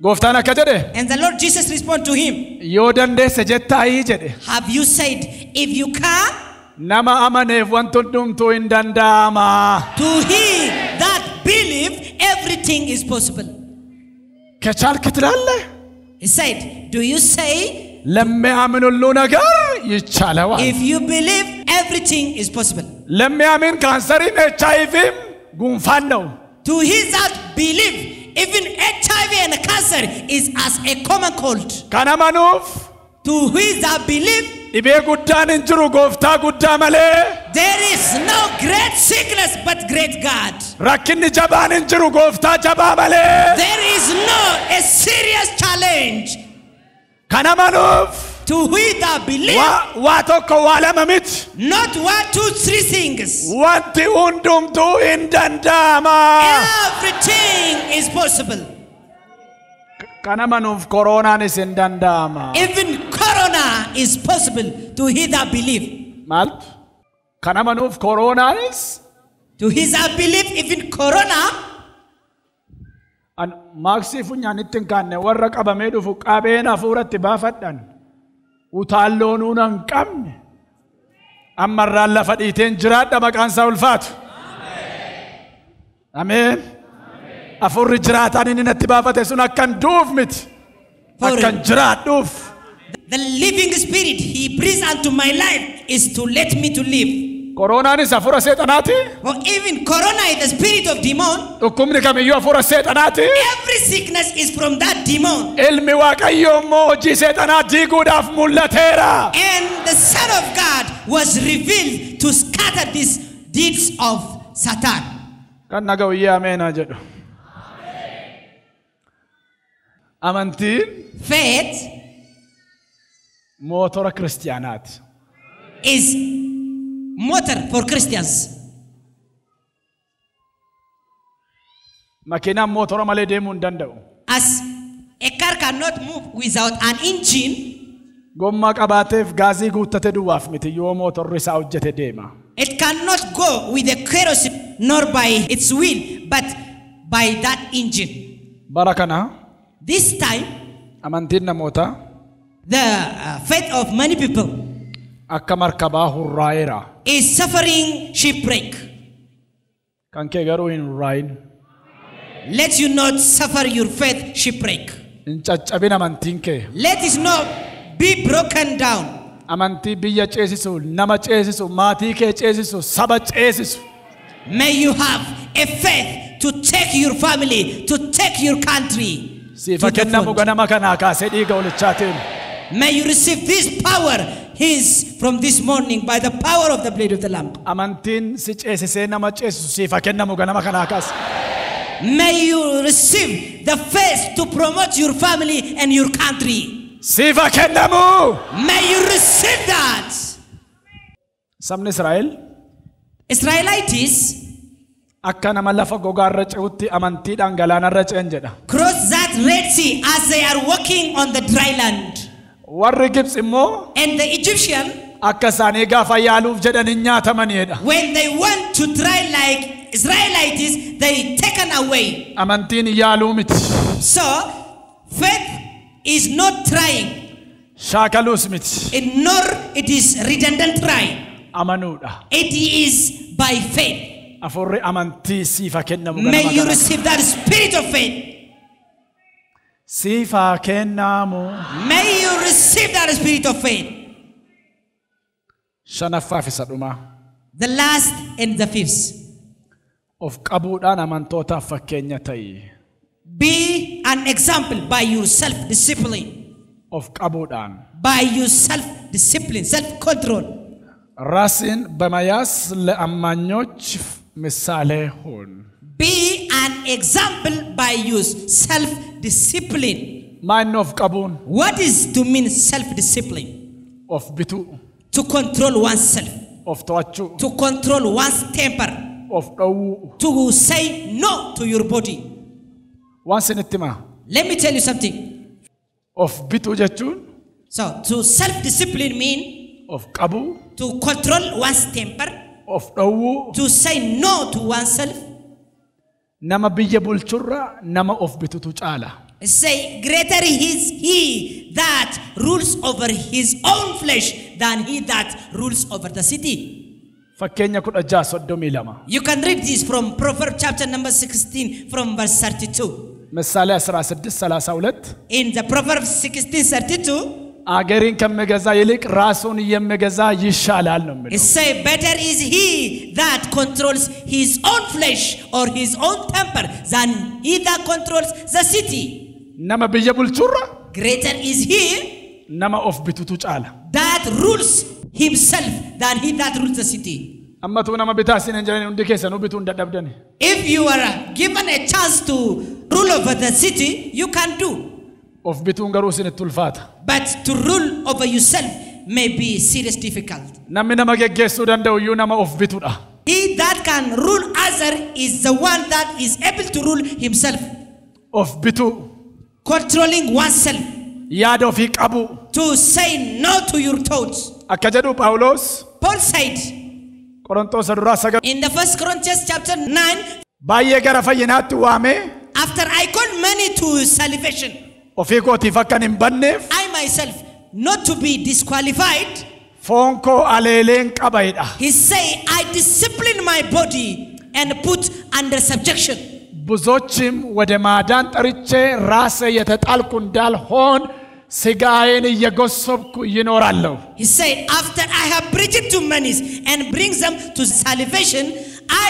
Gooftaan akka jedhe And the Lord Jesus responded to him, yoo dandeessa jettaayii jedhe. have you said, if you can? Nama amaneef wanti hundumtuu hin danda'ama. To he that believe, everything is possible. Kachaalki tilaalle He said, do you say, lamme amin hulluu nagar yichaalawa. if you believe, everything is possible? Lamme amin kaansariin HIV guunfaan ta'u. To he that believe, even HIV and cancer is as a common cold. Kan amanuuf To he that believe, dhibee guddaan hin jiru gooftaa guddaa malee. there is no great sickness but great God. Rakkinni jabaan hin jiru gooftaa jabaa malee. There is no a serious challenge. Kan amanuuf To he that believe, waa tokko waa lama miti. not 1, 2, 3 things. Wanti hundumtuu hin danda'ama. Everything is possible. Kan amanuuf koronaanis hin danda'ama. Even corona is possible to he that believe. Maaltu? Kan amanuuf koronaanis To he that believe, even corona, an maaksii funyaanitti hin kaanne warra qabamee dhufu qabeen hafuuratti baafadhan. Utaalloon una hin qabne. Ammarraan lafa dhiiteen jiraadha maqaan isaa ulfaatu. Ameen. Hafuurri jiraataan inni natti baafate sun akkan duuf miti. Akkan jiraadhuuf. the living spirit he breathes unto my life is to let me to live. Koronaanis hafuura seexanaati. Or even corona is the spirit of demon. Dhukkubni kamiyyuu hafuura seexanaati. Every sickness is from that demon. Ilmi Waaqayyoo immoo hojii seexanaa diiguudhaaf mul'ateera. And the Son of God was revealed to scatter these deeds of Satan. Kan naga'u iyyee ameenaa jedhu. Amantiin Faith mootora kiristiyaanaati. is motor for Christians. Makiinaan mootora malee deemuu hin danda'u. As a car cannot move without an engine, Gommaa qabaateef gaazii guuttate duwwaaf miti yoo mootorri isaa hojjete deema. it cannot go with the kerosene nor by its wheel, but by that engine. Bara kana This time, amantiin namootaa the faith of many people akka markabaa hurraa'eera. is suffering shipwreck. Kan kee garuu hin hurraa'in. Let you not suffer your faith shipwreck. Hin caccabin amantiin kee. Let it not be broken down. Amantii biyya ceesisu, nama ceesisu, maatii kee ceesisu, saba ceesisu. May you have a faith to take your family, to take your country. Siifa kennamu ganama kanaa kaasee dhiiga olichaatiin. May you receive this power his from this morning by the power of the blood of the Lamb. Amantiin si ceesisee nama ceesisu siifa kennamu ganama kanaa kaasee. May you receive the faith to promote your family and your country. Siifa kennamu. May you receive that. Sabni Israa'el Israelites Akka nama lafa gogaarra ce'utti amantiidhaan galaanarra ce'an jedha. Cross that Red Sea as they are walking on the dry land. Warri Gibsi immoo And the Egyptian, akka isaanii gaafa yaaluuf jedhan hin nyaatamaniidha. when they want to try like Israelites, they taken away. Amantiin yaaluu miti. So, faith is not trying, Shaakaluus miti. nor it is redundant trying. Amanuudha. It is by faith. Afurri amantii siifa kennamu May ganama you ganama. receive that spirit of faith. Siifa kennamu. May you receive that spirit of faith. Shanaffaaf isa dhumaa. The last and the fifth. Of qabuudhaan amantootaaf fakkeenya ta'i. Be an example by your self-discipline. Of qabuudhaan. By your self-discipline, self-control. ራስን በመያዝ ለአማኞች ምሳሌ ሁን. Be an example by your self-discipline. ማን of qabuun? What is to mean self-discipline? Of bituu. To control oneself. Of to'achuu. To control one's temper. Of dhowwuu. To say no to your body. Waan sinitti himaa. Let me tell you something. Of bituu jechuun. So, to self-discipline mean Of qabuu. to control one's temper, Of dhowwuu. to say no to oneself. Nama biyya bulchurra nama of bitutu caala. Say, greater is he that rules over his own flesh than he that rules over the city. Fakkeenya 16:32. You can read this from Proverbs chapter number 16 from verse 32. ምሳሌ 16:32 In the Proverbs 16:32, አገሪን ከመገዛ ይልቅ ራሱን የሚገዛ ይሻላል ነው የሚለው. it say, better is he that controls his own flesh or his own temper than he that controls the city. Nama biyya bulchurra Greater is he nama of bitutu caala. that rules himself than he that rules the city. Ammatu nama bitaa isin hin jedhani hundi keessanuu bituu hin dadhabdani. If you are given a chance to rule over the city, you can do. Of bituun garuu isinitti ulfaata. But to rule over yourself may be serious difficult. Namni nama geggeessuu danda'u iyyuu nama of bitudha. He that can rule other is the one that is able to rule himself. Of bituu. Controlling oneself. Yaada ofii qabu. To say no to your thoughts. Akka jedhu Phaawulos Paul said Qorontos duraa 9 in the 1 Corinthians chapter 9, baay'ee gara fayyinaatti waamee after I called many to salvation, ofii kootiif akkan hin banneef I myself not to be disqualified, foon koo aleeleen qabayidha. he say, I discipline my body and put under subjection. ብዙዎችም ወደ ማዳን ጠርቼ ራሴ የተጣልኩ እንዳልሆን ስጋዬን እየጎሰብኩ ይኖራለሁ. He said, after I have preached to many and brings them to salvation,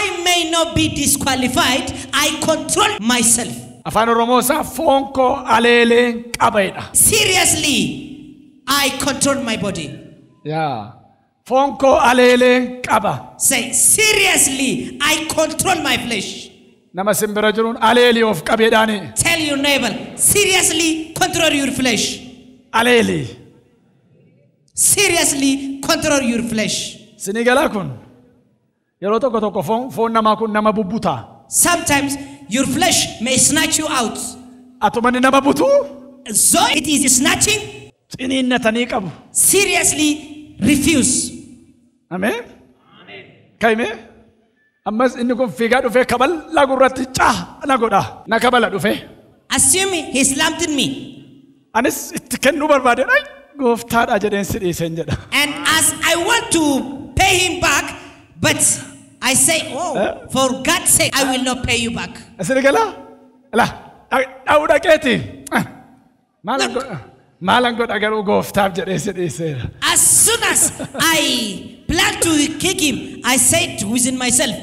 I may not be disqualified. I control myself. Afaan Oromoo isaa foon koo aleeleen qabayidha. Seriously, I control my body. Yaa foon koo aleeleen qaba. Say, seriously, I control my flesh. Nama simbira jiruun aleelii of qabeedhaani. Tell your neighbor, seriously, control your flesh. Aleelii. Seriously, control your flesh. Sinii galaa kun yeroo tokko tokko foon namaa kun nama bubbutaa. Sometimes your flesh may snatch you out. Atumanni nama butuu So it is snatching. ciniinnatanii qabu. Seriously, refuse. Ameen. Kaime. Ammas inni kun fiigaa dhufee kabala gurratti caa na godha. Na kabala dhufee. Assume he slapped me. Anis itti kennuu barbaade dha. Gooftaadha jedheen si dhiiseen jedha. And as I want to pay him back, but I say, oh, for God's sake, I will not pay you back. Asini galaa? Ala dha'uu dhaqeeti. Maalan godha garuu gooftaaf jedhee si dhiiseera. As soon as I plan to kick him, I said within myself,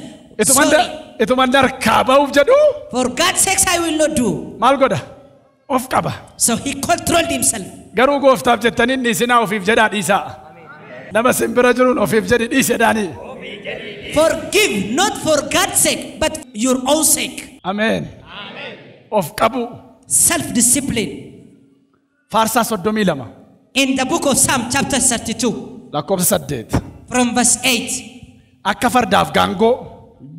sorry, Ituman darkaa ba'uuf jedhu for God's sake, I will not do. maal godha? Of qaba. So he controlled himself. Garuu gooftaaf jettanii dhiisinaa ofiif jedhaa dhiisaa. Nama simbira jiruun ofiif jedhi dhiisedhaanii. Forgive, not for God's sake, but your own sake. Ameen. Of qabu. Self-discipline. Faarsaa 32. In the book of Psalm chapter 32, Lakkoofsa 8. from verse 8, Akka fardaaf gaangoo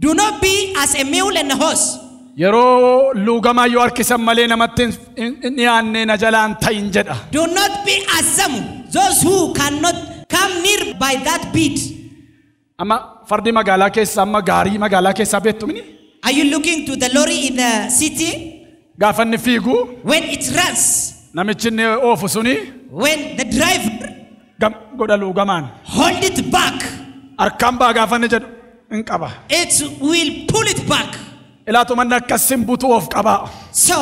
Do not be as a mule and a horse. Yeroo luugamaa yoo harkisan malee namatti hin dhiyaanne na jalaan ta'in jedha. Do not be as some, those who cannot come near by that beat. Amma fardi magaalaa keessa amma gaarii magaalaa keessa beektu mini? Are you looking to the lorry in the city? Gaafa inni fiigu When it runs, namichi inni oofu suni when the driver godha luugamaan hold it back, harkaan baa gaafa inni jedhu hin qaba. it will pull it back. Ilaatu manni akkasin butuu of qaba. So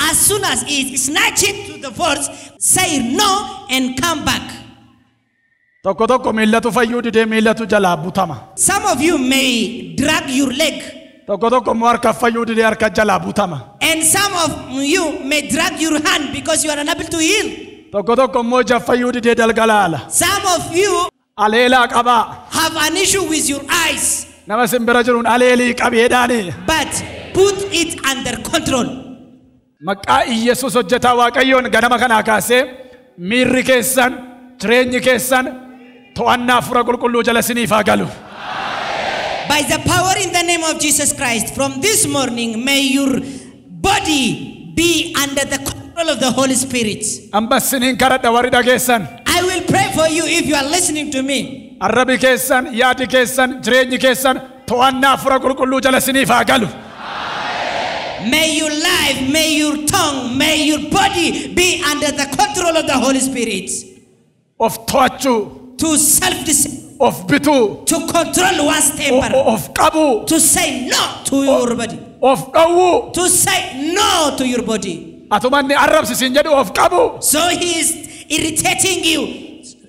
as soon as it snatch it to the force, say no and come back. Tokko tokko miillatu fayyuu didee miillatu jalaa butama. Some of you may drag your leg, Tokko tokko immoo harka fayyuu didee harka jalaa butama. and some of you may drag your hand because you are unable to heal. Tokko tokko immoo ija fayyuu didee dalgalaala. Some of you Aleelaa qaba. have an issue with your eyes, Nama simbira jiruun aleelii qabeedhaani. but put it under control. Maqaa Iyyesuus hojjetaa Waaqayyoon ganama kanaa kaasee miirri keessan jireenyi keessan to'annaa fura qulqulluu jala siniif haa galu. By the power in the name of Jesus Christ, from this morning, may your body be under the control of the Holy Spirit. Ambas siniin karadha warri dhageessan. I will pray for you if you are listening to me. Arrabi keessan, yaadi keessan, jireenyi keessan to'annaa fura qulqulluu jala siniif haa galu. May your life, may your tongue, may your body be under the control of the Holy Spirit. Of to'achuu, To self-discipline, of bituu, to control one's temper, of qabuu, to say no to your body, of dhowwuu. to say no to your body. Atumanni arrabsisin jedhu of qabuu. So he is irritating you.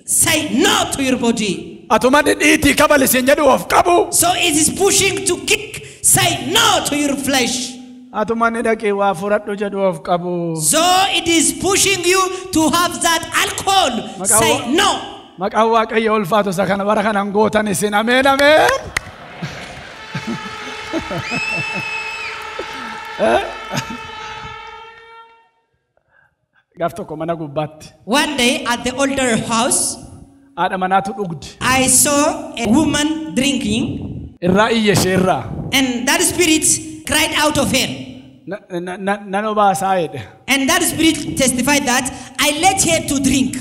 Say no to your body. Atumanni dhiitii kabalisin jedhu of qabuu. So it is pushing to kick. Say no to your flesh. Atumanni dhaqee waa fudhadhu jedhu of qabuu. So it is pushing you to have that alcohol. Say no. Maqaan Waaqayyo ulfaatu isa kana bara kanaan gootan isin. Ameen ameen. Gaaf tokko mana gubbaatti One day at the older house, haadha manaatu dhugdi. I saw a woman drinking, Irraa iyye ishee irraa. and that spirit cried out of her. Nan obaasaa jedhe. And that spirit testified that I let her to drink.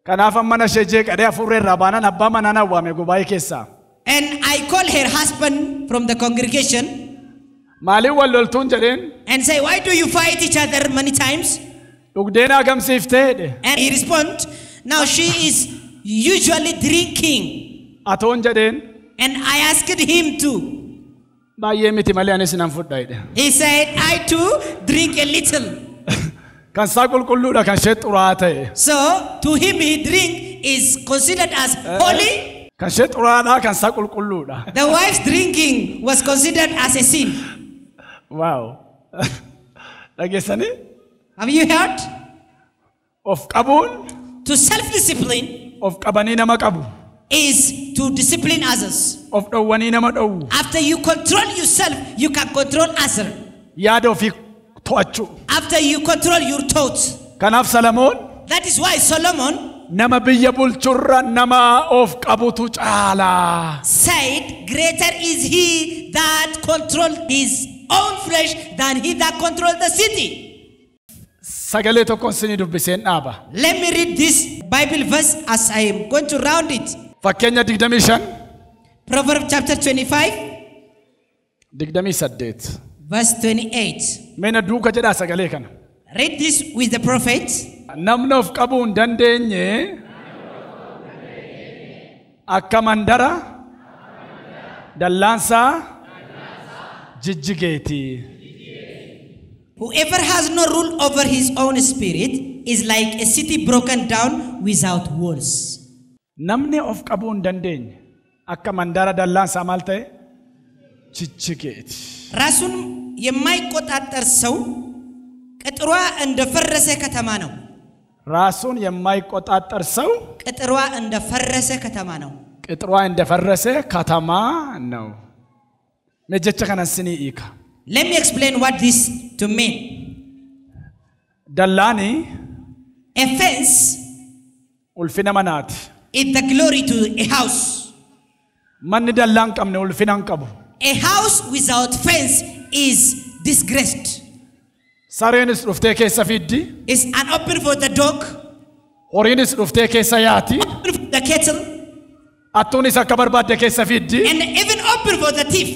Kanaaf mana ishee jeeqadhee hafuurri irraa baanaan abbaa manaan awwaame gubaa'ee keessaa. And I called her husband from the congregation Maaliin wal loltuun jedheen and say, why do you fight each other many times? dhugdeen hagamsiiftee jedhe. And he responded, now she is usually drinking. Atoon jedheen And I asked him to. baay'ee miti malee anis nan fudha jedhe. He said, I too drink a little. Kan isaa qulqulluudha kan ishee xuraa'aa ta'e. So to him he drink is considered as holy. Kan ishee xuraa'aadhaa kan isaa qulqulluudha. The wife's drinking was considered as a sin. Waaw. Dhageessanii Have you heard? of qabuun To self-discipline of qabanii nama qabu. is to discipline others. Of dhowwanii nama dhowwu. After you control yourself, you can control others. Yaada ofii to'achuu. After you control your thoughts. Kanaaf Salamoon That is why Solomon nama biyya bulchurra nama of qabutu caalaa. said, greater is he that controls his own flesh than he that controls the city. Sagalee tokkoon sinii dubbiseen dhaaba. Let me read this Bible verse as I am going to round it. Fakkeenya 25 Proverbs chapter 25, 28. verse 28. Meena duuka jedhaa sagalee kana. Read this with the prophet. Namni of qabuu hin dandeenye akka mandara dallaansaa jijjigeeti. Whoever has no rule over his own spirit is like a city broken down without walls. Namni of qabuu hin dandeenye akka mandara dallaansaa maal ta'e jijjigeeti. ራሱን የማይቆጣጠር ሰው ቅጥሯ እንደፈረሰ ከተማ ነው። ራሱን የማይቆጣጠር ሰው ቅጥሯ እንደፈረሰ ከተማ ነው። ቅጥሯ እንደፈረሰ ከተማ ነው። መጀቻ ከነስኒ ኢካ Let me explain what this to mean. ደላኒ A fence ulfina manaati. is the glory to a house. Manni dallaan qabne ulfina hin qabu. A house without fence is disgraced. Sareenis dhuftee keessa fiddi. It's an open for the dog. Horiinis dhuftee keessa yaati. Open for the cattle. Attuunis akka barbaadde keessa fiddi. And even open for the thief.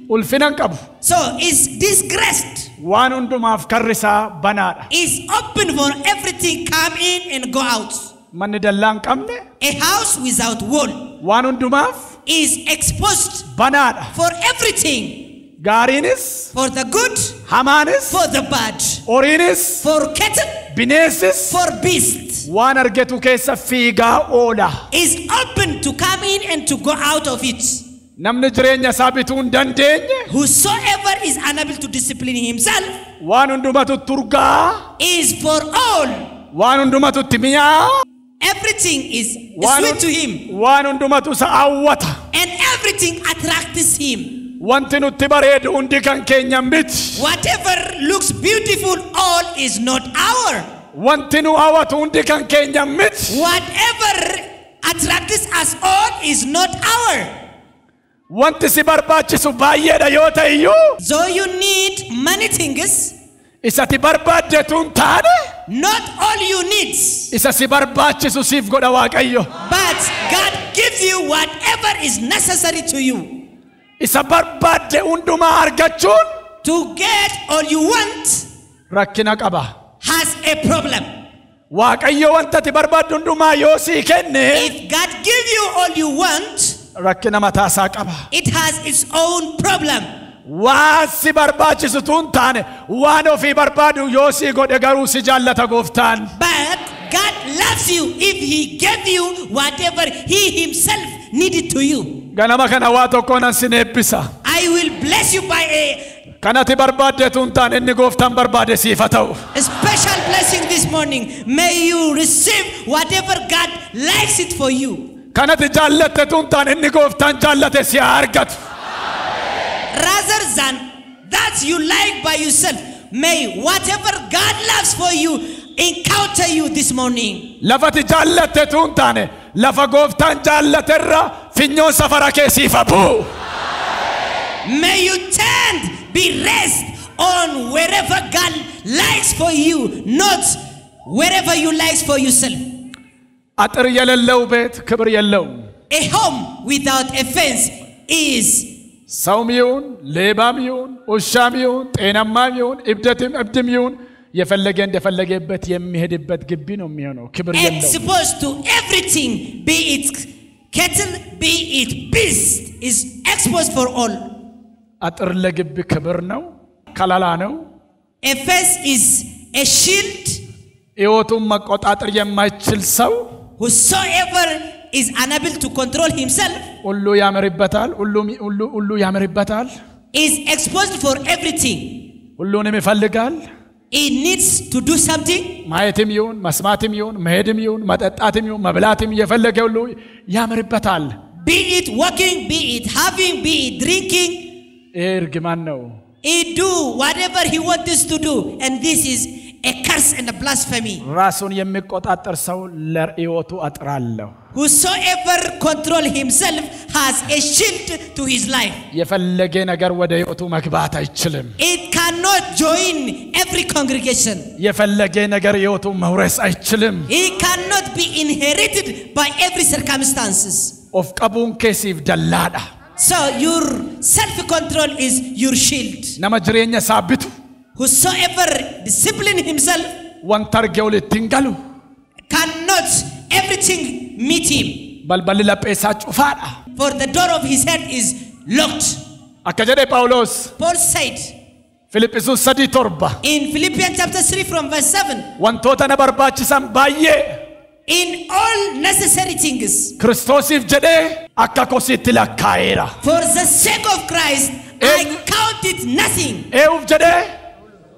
Ulfinan qabu. So it's disgraced. Waan hundumaaf karri isaa banaadha. It's open for everything come in and go out. Manni dallaa hin qabne. A house without wall. Waan hundumaaf. Is exposed. Banaadha. For everything. Gaariinis. For the good. Hamaanis. For the bad. Horiinis. For cattle. Bineensis. For beasts. Waan argetu keessa fiigaa oola. Is open to come in and to go out of it. Namni jireenya isaa bituu hin dandeenye. Whosoever is unable to discipline himself. Waan hundumatu turgaa. Is for all. Waan hundumatu mi'aa. Everything is sweet to him. Waan hundumatu isa hawwata. And everything attracts him. Wanti nutti bareedu hundi kan keenya miti. Whatever looks beautiful, all is not our. Wanti nu hawwatu hundi kan keenya miti. Whatever attracts us, all is not our. Wanti si barbaachisu baay'eedha yoo ta'e iyyuu. So you need many things. Isati barbaaddetu hin taane. Not all you need. Isa si barbaachisu siif godha Waaqayyo. But God gives you whatever is necessary to you. Isa barbaadde hundumaa argachuun. To get all you want. Rakkina qaba. Has a problem. Waaqayyo wanta ati barbaaddu hundumaa yoo sii kenne. If God give you all you want. Rakkina mataasaa qaba. It has its own problem. Waan si barbaachisu tun taane waan ofii barbaadu yoo si godhe garuu si jaallata Gooftaan. But God loves you if He gave you whatever He Himself needed to you. Ganama kana waa tokko nan sin eebbisa. I will bless you by a kanati barbaadde tun taane inni Gooftaan barbaade siif haa ta'u. A special blessing this morning. May you receive whatever God likes it for you. Kanati jaallatte tun taane inni Gooftaan jaallate si haa argatu. Rather than that you like by yourself, may whatever God loves for you encounter you this morning. Lafati jaallatte tun taane lafa Gooftaan jaallaterra finyoon safara kee siif haa bu'u. May you tend be rest on wherever God likes for you, not wherever you likes for yourself. አጥር የሌለው ቤት ክብር የለውም. A home without a fence is ሰውም ይሁን ሌባም ይሁን ውሻም ይሁን ጤናማም ይሁን እብድም ይሁን የፈለገ እንደፈለገበት የሚሄድበት ግቢ ነው የሚሆነው። ክብር የለውም። exposed to everything, be it cattle, be it beast, is exposed for all. አጥር ለግቢ ክብር ነው፣ ከለላ ነው። A fence is a shield. ሕይወቱን መቆጣጠር የማይችል ሰው whosoever is unable to control himself ሁሉ ያምርበታል፣ ሁሉ ያምርበታል። is exposed for everything. ሁሉንም ይፈልጋል። He needs to do something. ማየትም ይሁን መስማትም ይሁን መሄድም ይሁን መጠጣትም ይሁን መብላትም የፈለገ ሁሉ ያምርበታል። Be it walking, be it having, be it drinking. እርግማን ነው። He do whatever he wants to do, and this is a curse and a blasphemy. ራሱን የሚቆጣጠር ሰው ለሕይወቱ አጥር አለው። Whosoever control himself has a shield to his life. የፈለገ ነገር ወደ ሕይወቱ መግባት አይችልም። It cannot join every congregation. የፈለገ ነገር ሕይወቱ መውረስ አይችልም። He cannot be inherited by every circumstances. ኦፍ ቀቡን ኬሲፍ ደላዳ So your self-control is your shield. nama jireenya saabitu Whosoever discipline himself wanta argee walitti hin galu cannot everything meet him. balballi lapheesaa cufaadha. For the door of his head is locked. akka jedhe Phaawulos Paul said Filiphisius 3:7 in Philippians chapter 3 from verse 7, wantoota na barbaachisan baay'ee in all necessary things, Kiristoosiif jedhee akka kosiitti lakkaa'eera. for the sake of Christ, I count it nothing. Eewuuf jedhee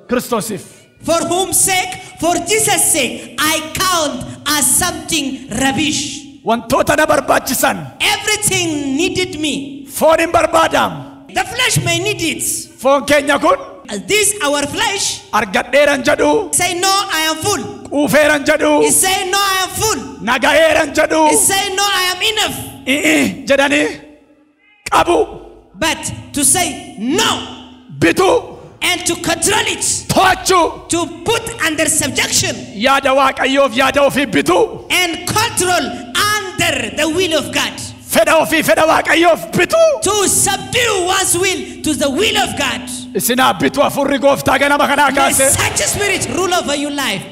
Kiristoosiif. For whom sake? For Jesus' sake, I count as something rubbish. wantoota na barbaachisan Everything needed me. foon hin barbaadam. The flesh may need it. foon keenya kun This our flesh argadheeran jedhu say no, I am full. quufeeran jedhu He say no, I am full. nagaheeran jedhu He say no, I am enough. jedhanii qabu But to say no bitu and to control it, toachu to put under subjection yaada waaqayyoof yaada ofii bitu and control under the will of God. fedha ofii fedha waaqayyoof bitu To subdue one's will to the will of God. isinaa bitu afurri gooftaa ganama kanaa May kaase such a spirit rule over your life.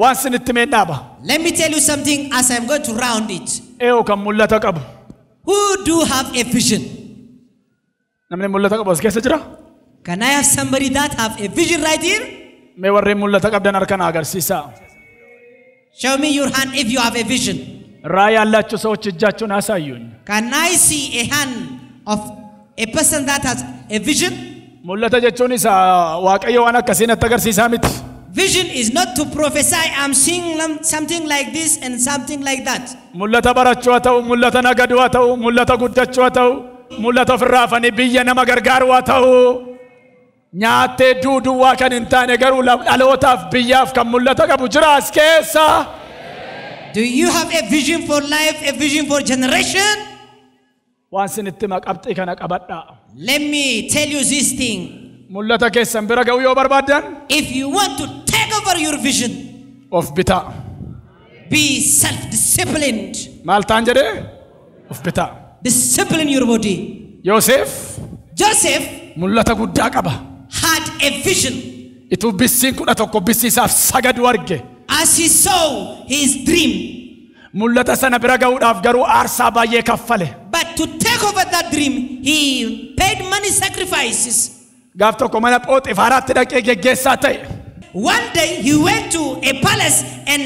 waan sinitti meedhaaba Let me tell you something as I'm going to round it. eewu kan mul'ata qabu Who do have a vision? namni mul'ata qabu as keessa jira Can I have somebody that have a vision right here? mee warreen mul'ata qabdan harka na agarsiisaa Show me your hand if you have a vision. ራእይ ያላችሁ ሰዎች እጃችሁን አሳዩኝ Can I see a hand of a person that has a vision? mul'ata jechuun isa waaqayyo waan akkasiin natti agarsiisaa miti Vision is not to prophesy. I'm seeing something like this and something like that. mul'ata barachuu haa ta'u mul'ata nagaduu haa ta'u mul'ata guddachuu haa ta'u mul'ata ofirraafanii biyya nama gargaaruu haa ta'u nyaattee duuduwwaa kan hin taane garuu dhalootaaf biyyaaf kan mul'ata qabu jira as keessa Do you have a vision for life, a vision for generation? waan sinitti maqabxii kana qabadhaa Let me tell you this thing. mul'ata keessan bira ga'uu yoo barbaaddan If you want to take over your vision, of bitaa be self-disciplined. maal ta'an jedhee of bitaa Discipline your body. Yoosef Joseph mul'ata guddaa qaba had a vision. ituu bissiin 11 bissiisaaf sagadu arge As he saw his dream. mul'ata sana bira ga'uudhaaf garuu aarsaa baay'ee kaffale But to take over that dream, he paid many sacrifices. gaaf tokko mana phooxifaaraatti dhaqee geggeessaa ta'e One day he went to a palace and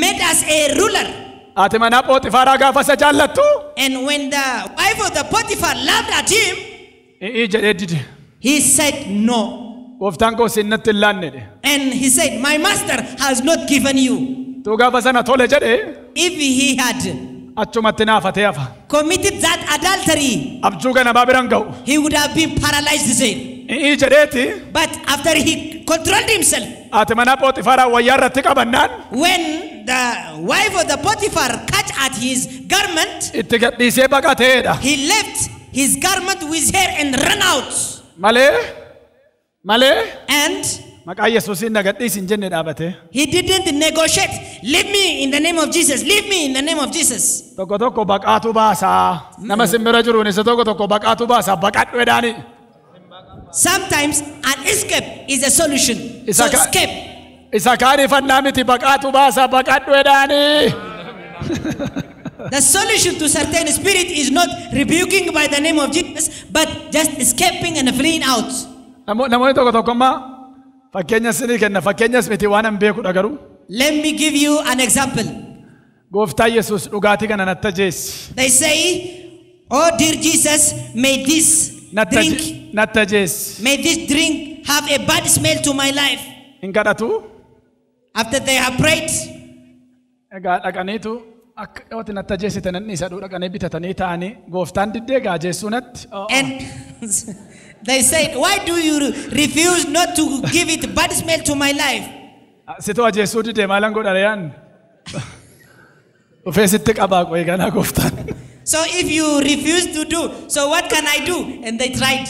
made as a ruler. ati mana phooxifaaraa gaafa isa jaallattu And when the wife of the Potiphar laughed at him, ii jedhee dide he said no. gooftaan koo siin natti hin laanne dhe And he said, my master has not given you. tuu gaafa sana tole jedhee If he had achumatti naafatee hafa committed that adultery, abjuu ganamaa biran ga'u he would have been paralyzed there. ii jedheeti But after he controlled himself, ati mana phooxifaaraa wayyaa irratti qabannaan when the wife of the Potiphar catch at his garment, itti gadhiisee baqateedha he left his garment with hair and ran out. malee And maqaa yesuusiin na gadhiisi hin jenne dhaabate he didn't negotiate. Leave me in the name of Jesus. Leave me in the name of Jesus. tokko tokko baqaatu baasaa nama simbira jiruun isa tokko tokko baqaatu baasaa baqadhu edhaani Sometimes an escape is a solution. So Isaka- escape. isa kaanifannaa miti baqaatu baasaa baqadhu edhaani The solution to certain spirit is not rebuking by the name of Jesus, but just escaping and fleeing out. namoonni tokko tokkommaa fakkeenyas ni kenna fakkeenyas miti waan hin beeku dhagaru Let me give you an example. gooftaa yesuus dhugaatii kana natta jeessi They say, oh dear Jesus, may this drink, natta jeessi may this drink have a bad smell to my life. hin kadhatu After they have prayed, egaa dhaqaniitu akka dhawati natta jeessite nan isa dhaqanii bitatanii ta'anii gooftaan diddee gaa jeessuu natti and they said, why do you refuse not to give it bad smell to my life? situ ajeessuu didee maalan godhare yaan dhufee sitti qabaa qo'ee ganaa gooftaan So if you refuse to do, so what can I do? And they tried.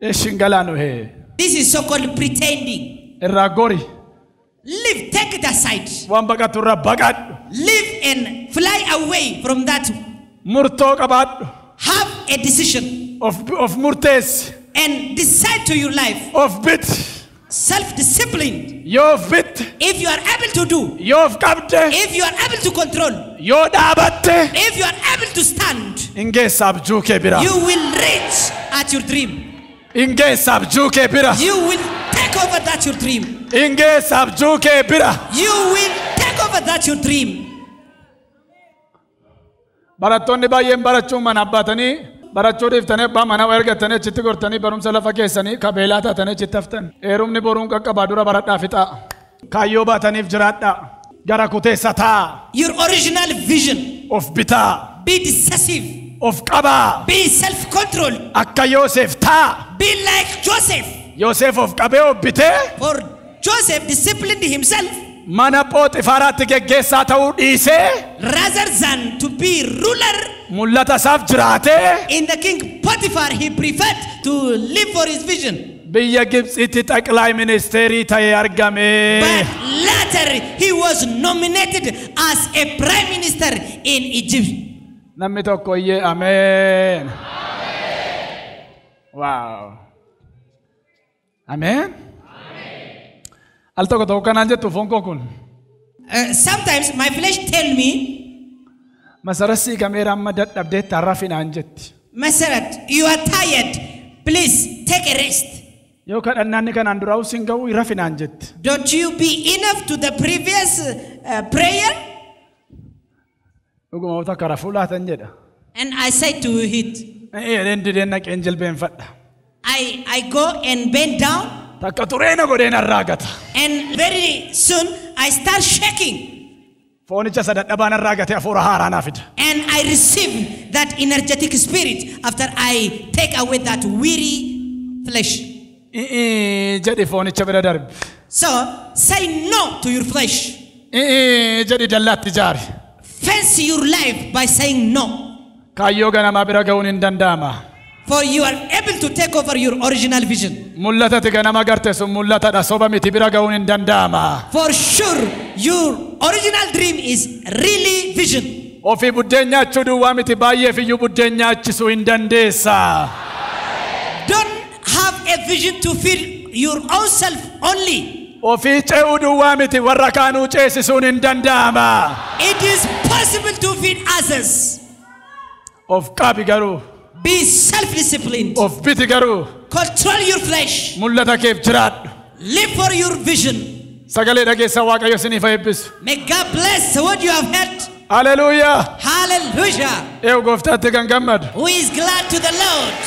eeshin galaanu hee This is so-called pretending. irraa gori Leave, take it aside. waan baqatu irraa baqadhu Leave and fly away from that. murtoo qabaadhu Have a decision of murteessi and decide to your life. of bit Self-disciplined. yoof bit If you are able to do, yoof qabde if you are able to control, yoo dhaabatte if you are able to stand, hin geessa abjuu kee bira you will reach at your dream. hin geessa abjuu kee bira You will take over that your dream. hin geessa abjuu kee bira You will take over that your dream. barattoonni baay'een barachuun mana abbaatanii barachuu dhiiftanii abbaa mana ergatanii achitti gortanii barumsa lafa keessanii kabeelaa taatanii achitti haftan heerumni boruun qaqqabaa dura baradhaa fixaa kaayyoo baataniif jiraadhaa gara kuteessa taa Your original vision. of bitaa Be decisive. of qabaa Be self-controlled. akka Yoosef taa Be like Joseph. Yoosef of qabee of bitee For Joseph disciplined himself mana phooxifaaraatti geggeessaa ta'uu dhiisee rather than to be ruler Mul'ata isaaf jiraate. In the king Potiphar, he preferred to live for his vision. Biyya Gibxitti xaqilaa ministeerii ta'ee argame. But later, he was nominated as a prime minister in Egypt. Namni tokko iyyee ameen. Wow. Amen. Al tokko tokko kanaan jettu foon koo kun. Sometimes my flesh tell me, Masarasii kameera amma dadhabdee tarrafinaan jetti. Masarat, you are tired. Please take a rest. Yoo kadhannaanni kanaan duraa usin ga'u rafinaan jetti. Don't you be enough to the previous prayer? Dhuguma wata kara fuulaatan jedha. And I said to it, Eedeen dideen naqeen jilbeenfadha. I go and bend down. Takka tureena godheen arraagata. And very soon I start shaking. Foonicha sadadhabaan arraagate hafuura haaraa naa fida. And I receive that energetic spirit after I take away that weary flesh. Jedhi foonicha bira darbi. So say no to your flesh. Jedhi dallaatti jaari. Fancy your life by saying no. Kaayyoo ganamaa bira ga'uun hin danda'ama. For you are able to take over your original vision. Mul'atati ganama garte sun mul'atadha soba miti bira ga'uun hin danda'ama. For sure, your original dream is really vision. Ofii buddeen nyaachuu duwwaa miti baay'ee fiyyuu buddeen nyaachisuu hin dandeessa. Don't have a vision to feed your own self only. Ofii ce'uu duwwaa miti warra kaanuu ceesisuun hin danda'ama. It is possible to feed others. Of qabi garuu. Be self-disciplined. Of biti garuu. Control your flesh. Mul'ata keef jiraadhu. Live for your vision. Sagalee dhageessa Waaqayyo isiniif eebbisu. May God bless what you have heard. Hallelujah. Hallelujah. Eewu gooftaatti kan gammadu. Who is glad to the Lord?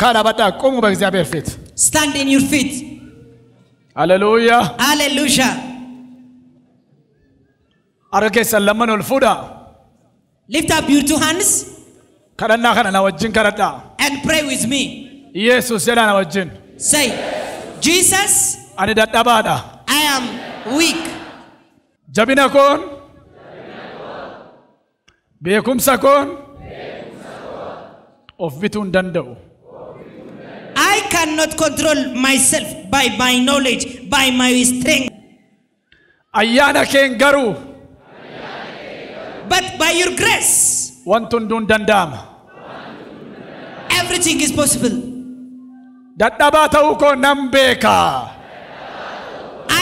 Kadhabadhaa qomu በእግዚአብሔር ፊት. Stand in your feet. Hallelujah. Hallelujah. Harka keessan lamman ol fuudhaa. Lift up your two hands Kadhannaa kana na wajjin kadhadhaa. and pray with me. Yesus jedhaa na wajjin. Say, Jesus, Ani dadhabaadha. I am weak. Jabina koon. Beekumsa koon. Of bituu hin danda'u. I cannot control myself by my knowledge, by my strength. Ayyaana keen garuu. But by your grace, Wanti hunduu hin danda'ama. everything is possible. Dadhabaa ta'uu koo nan beeka.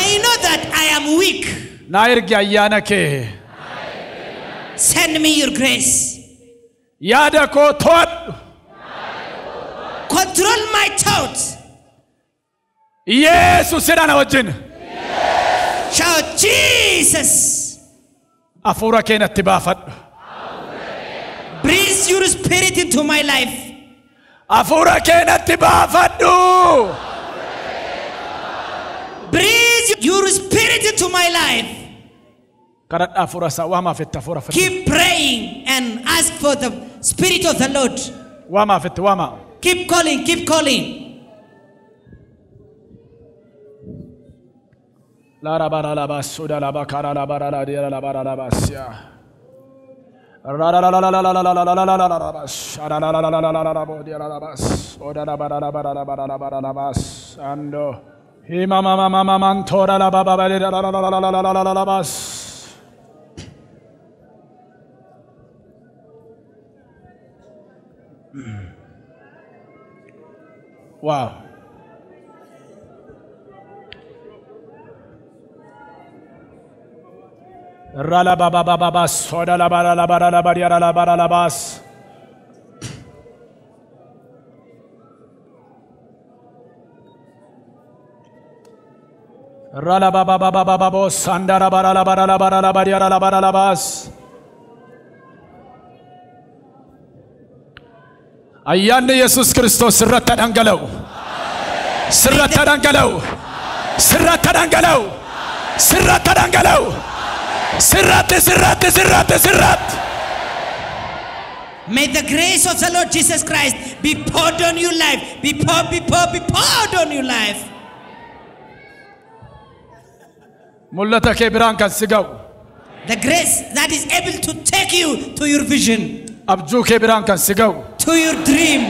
I know that I am weak. Naa ergi ayyaana kee. Send me your grace. Yaada koo to'adhu. Control my thoughts. Yesus jedhaa na wajjin. Shout, Jesus. Hafuura kee natti baafadhu. Breathe your spirit into my life. Hafuura kee natti baafadhu. Breathe your spirit into my life. Kadhadhaa hafuura isaa waamaafitti hafuura fedhe. Keep praying and ask for the spirit of the Lord. Waamaafitti waamaa. Keep calling, keep calling. La ra ba ra la ba su da la ba ka ra la ba ra la di ra la ba ra la ba sia. Ra ra la la la la la la la la la la la la la ba sha ra la la la la la la la la bo di ra la ba s. O da la ba ra la ba ra la ba ra la ba ra la ba s. Ando. Hi ma ma ma ma ma man to ra la ba ba ba di ra la la la la la la la la la la ba s. Wow. Rala ba ba ba ba ba soda la ba la la ba la la ba di ra la ba ra la ba s. Rala ba ba ba ba ba ba bo sanda ra ba ra la ba ra la ba ra la ba di ra la ba ra la ba s. Ayyaanni Yesus Kiristoos sirratti dhangala'u. Sirratti dhangala'u. Sirratti dhangala'u. Sirratti dhangala'u. Sirratti sirratti sirratti sirratti. May the grace of the Lord Jesus Christ be poured on your life. Be poured on your life. Mul'ata kee biraan kan si ga'u. The grace that is able to take you to your vision, Abjuu kee biraan kan si ga'u. to your dream.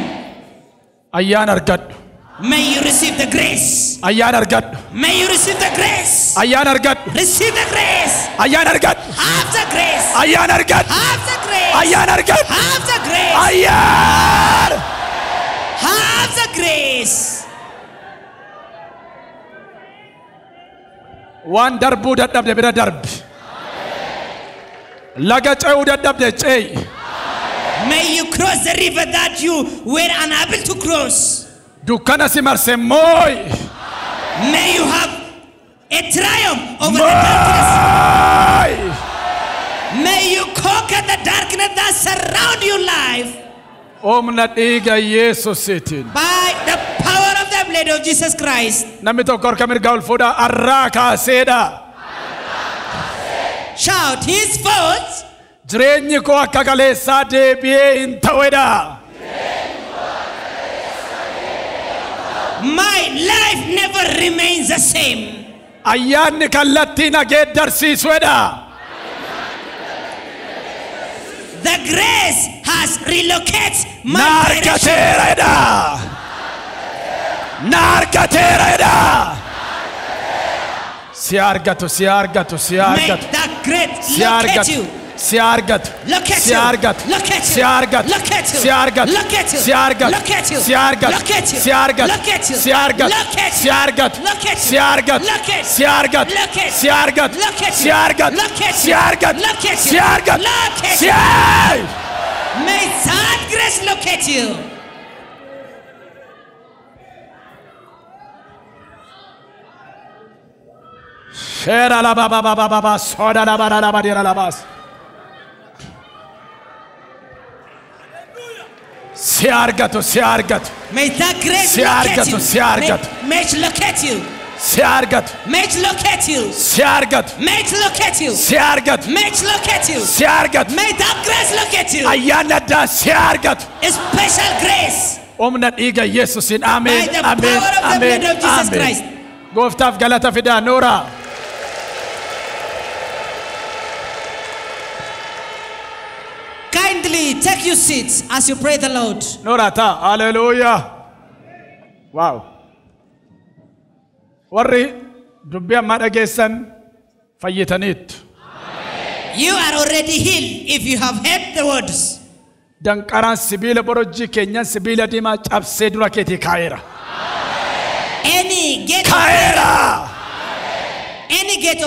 Ayyaana argadhu. May you receive the grace. Ayyaana argadhu. May you receive the grace. Ayyaana argadhu. Receive the grace. Ayyaana argadhu. Have the grace. Ayyaana argadhu. Have the grace. Ayyaana argadhu. Have the grace. Ayyaana. Have the grace. Waan darbuu dadhabde bira darbi. Laga ce'uu dadhabde ce'i. May you cross the river that you were unable to cross. Dukkana si marse mooy. May you have a triumph over the darkness. Mooy. May you conquer the darkness that surround your life Omna dhiiga Yesuusiitiin. by the power of the blood of Jesus Christ. Namni tokko harka mirgaa ol fuudhaa arraa kaaseedha. Shout his faults. Jireenyi koo akka kaleessaa deebi'ee hin ta'edha. My life never remains the same. Ayyaanni kallattii na geeddarsiisuudha. The grace has relocated my direction. Naargateeradha. Naargateeradha. Si argatu, si argatu, si May argatu. the great Si locate argatu. you. Si argatu. Locate Si you. argatu. Locate you. Si argatu. Locate you. Si argatu. Locate you. Si argatu. Locate you. Si argatu. Locate you. Si argatu. Locate you. Si argatu. Locate Si you. argatu. Locate you. Si argatu. Locate you. Si argatu. Locate Si you. argatu. Locate Si you. argatu. Locate Si you. argatu. Locate Si you. argatu. Locate Si you. argatu. May that grace locate you. Shera la ba ba ba ba ba ba soda la ba la ba dira la bas. Si argatu, si argatu. May that grace Si locate argatu, you. si argatu. May it locate you. Si argatu. May it locate you. Si argatu. May it locate you. Si argatu. May it locate you. Si argatu. May that grace locate you. Ayyaana addaa si argatu. A special grace Omna dhiiga Yesuusiin by ameen. the Ameen. power of the Ameen. blood of Jesus Christ. Ameen. Gooftaaf galata fidaa Noora. Kindly take your seats as you pray the Lord. Noora taa. Hallelujah. Wow. Warri dubbii ammaa dhageessan fayyitaniittu. You are already healed if you have heard the words. Danqaraan sibiila borojjii keenyan sibiila diimaa cabsee dura keetii kaa'eera. Any gate Kaa'eera.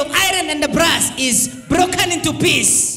of iron and the brass is broken into pieces.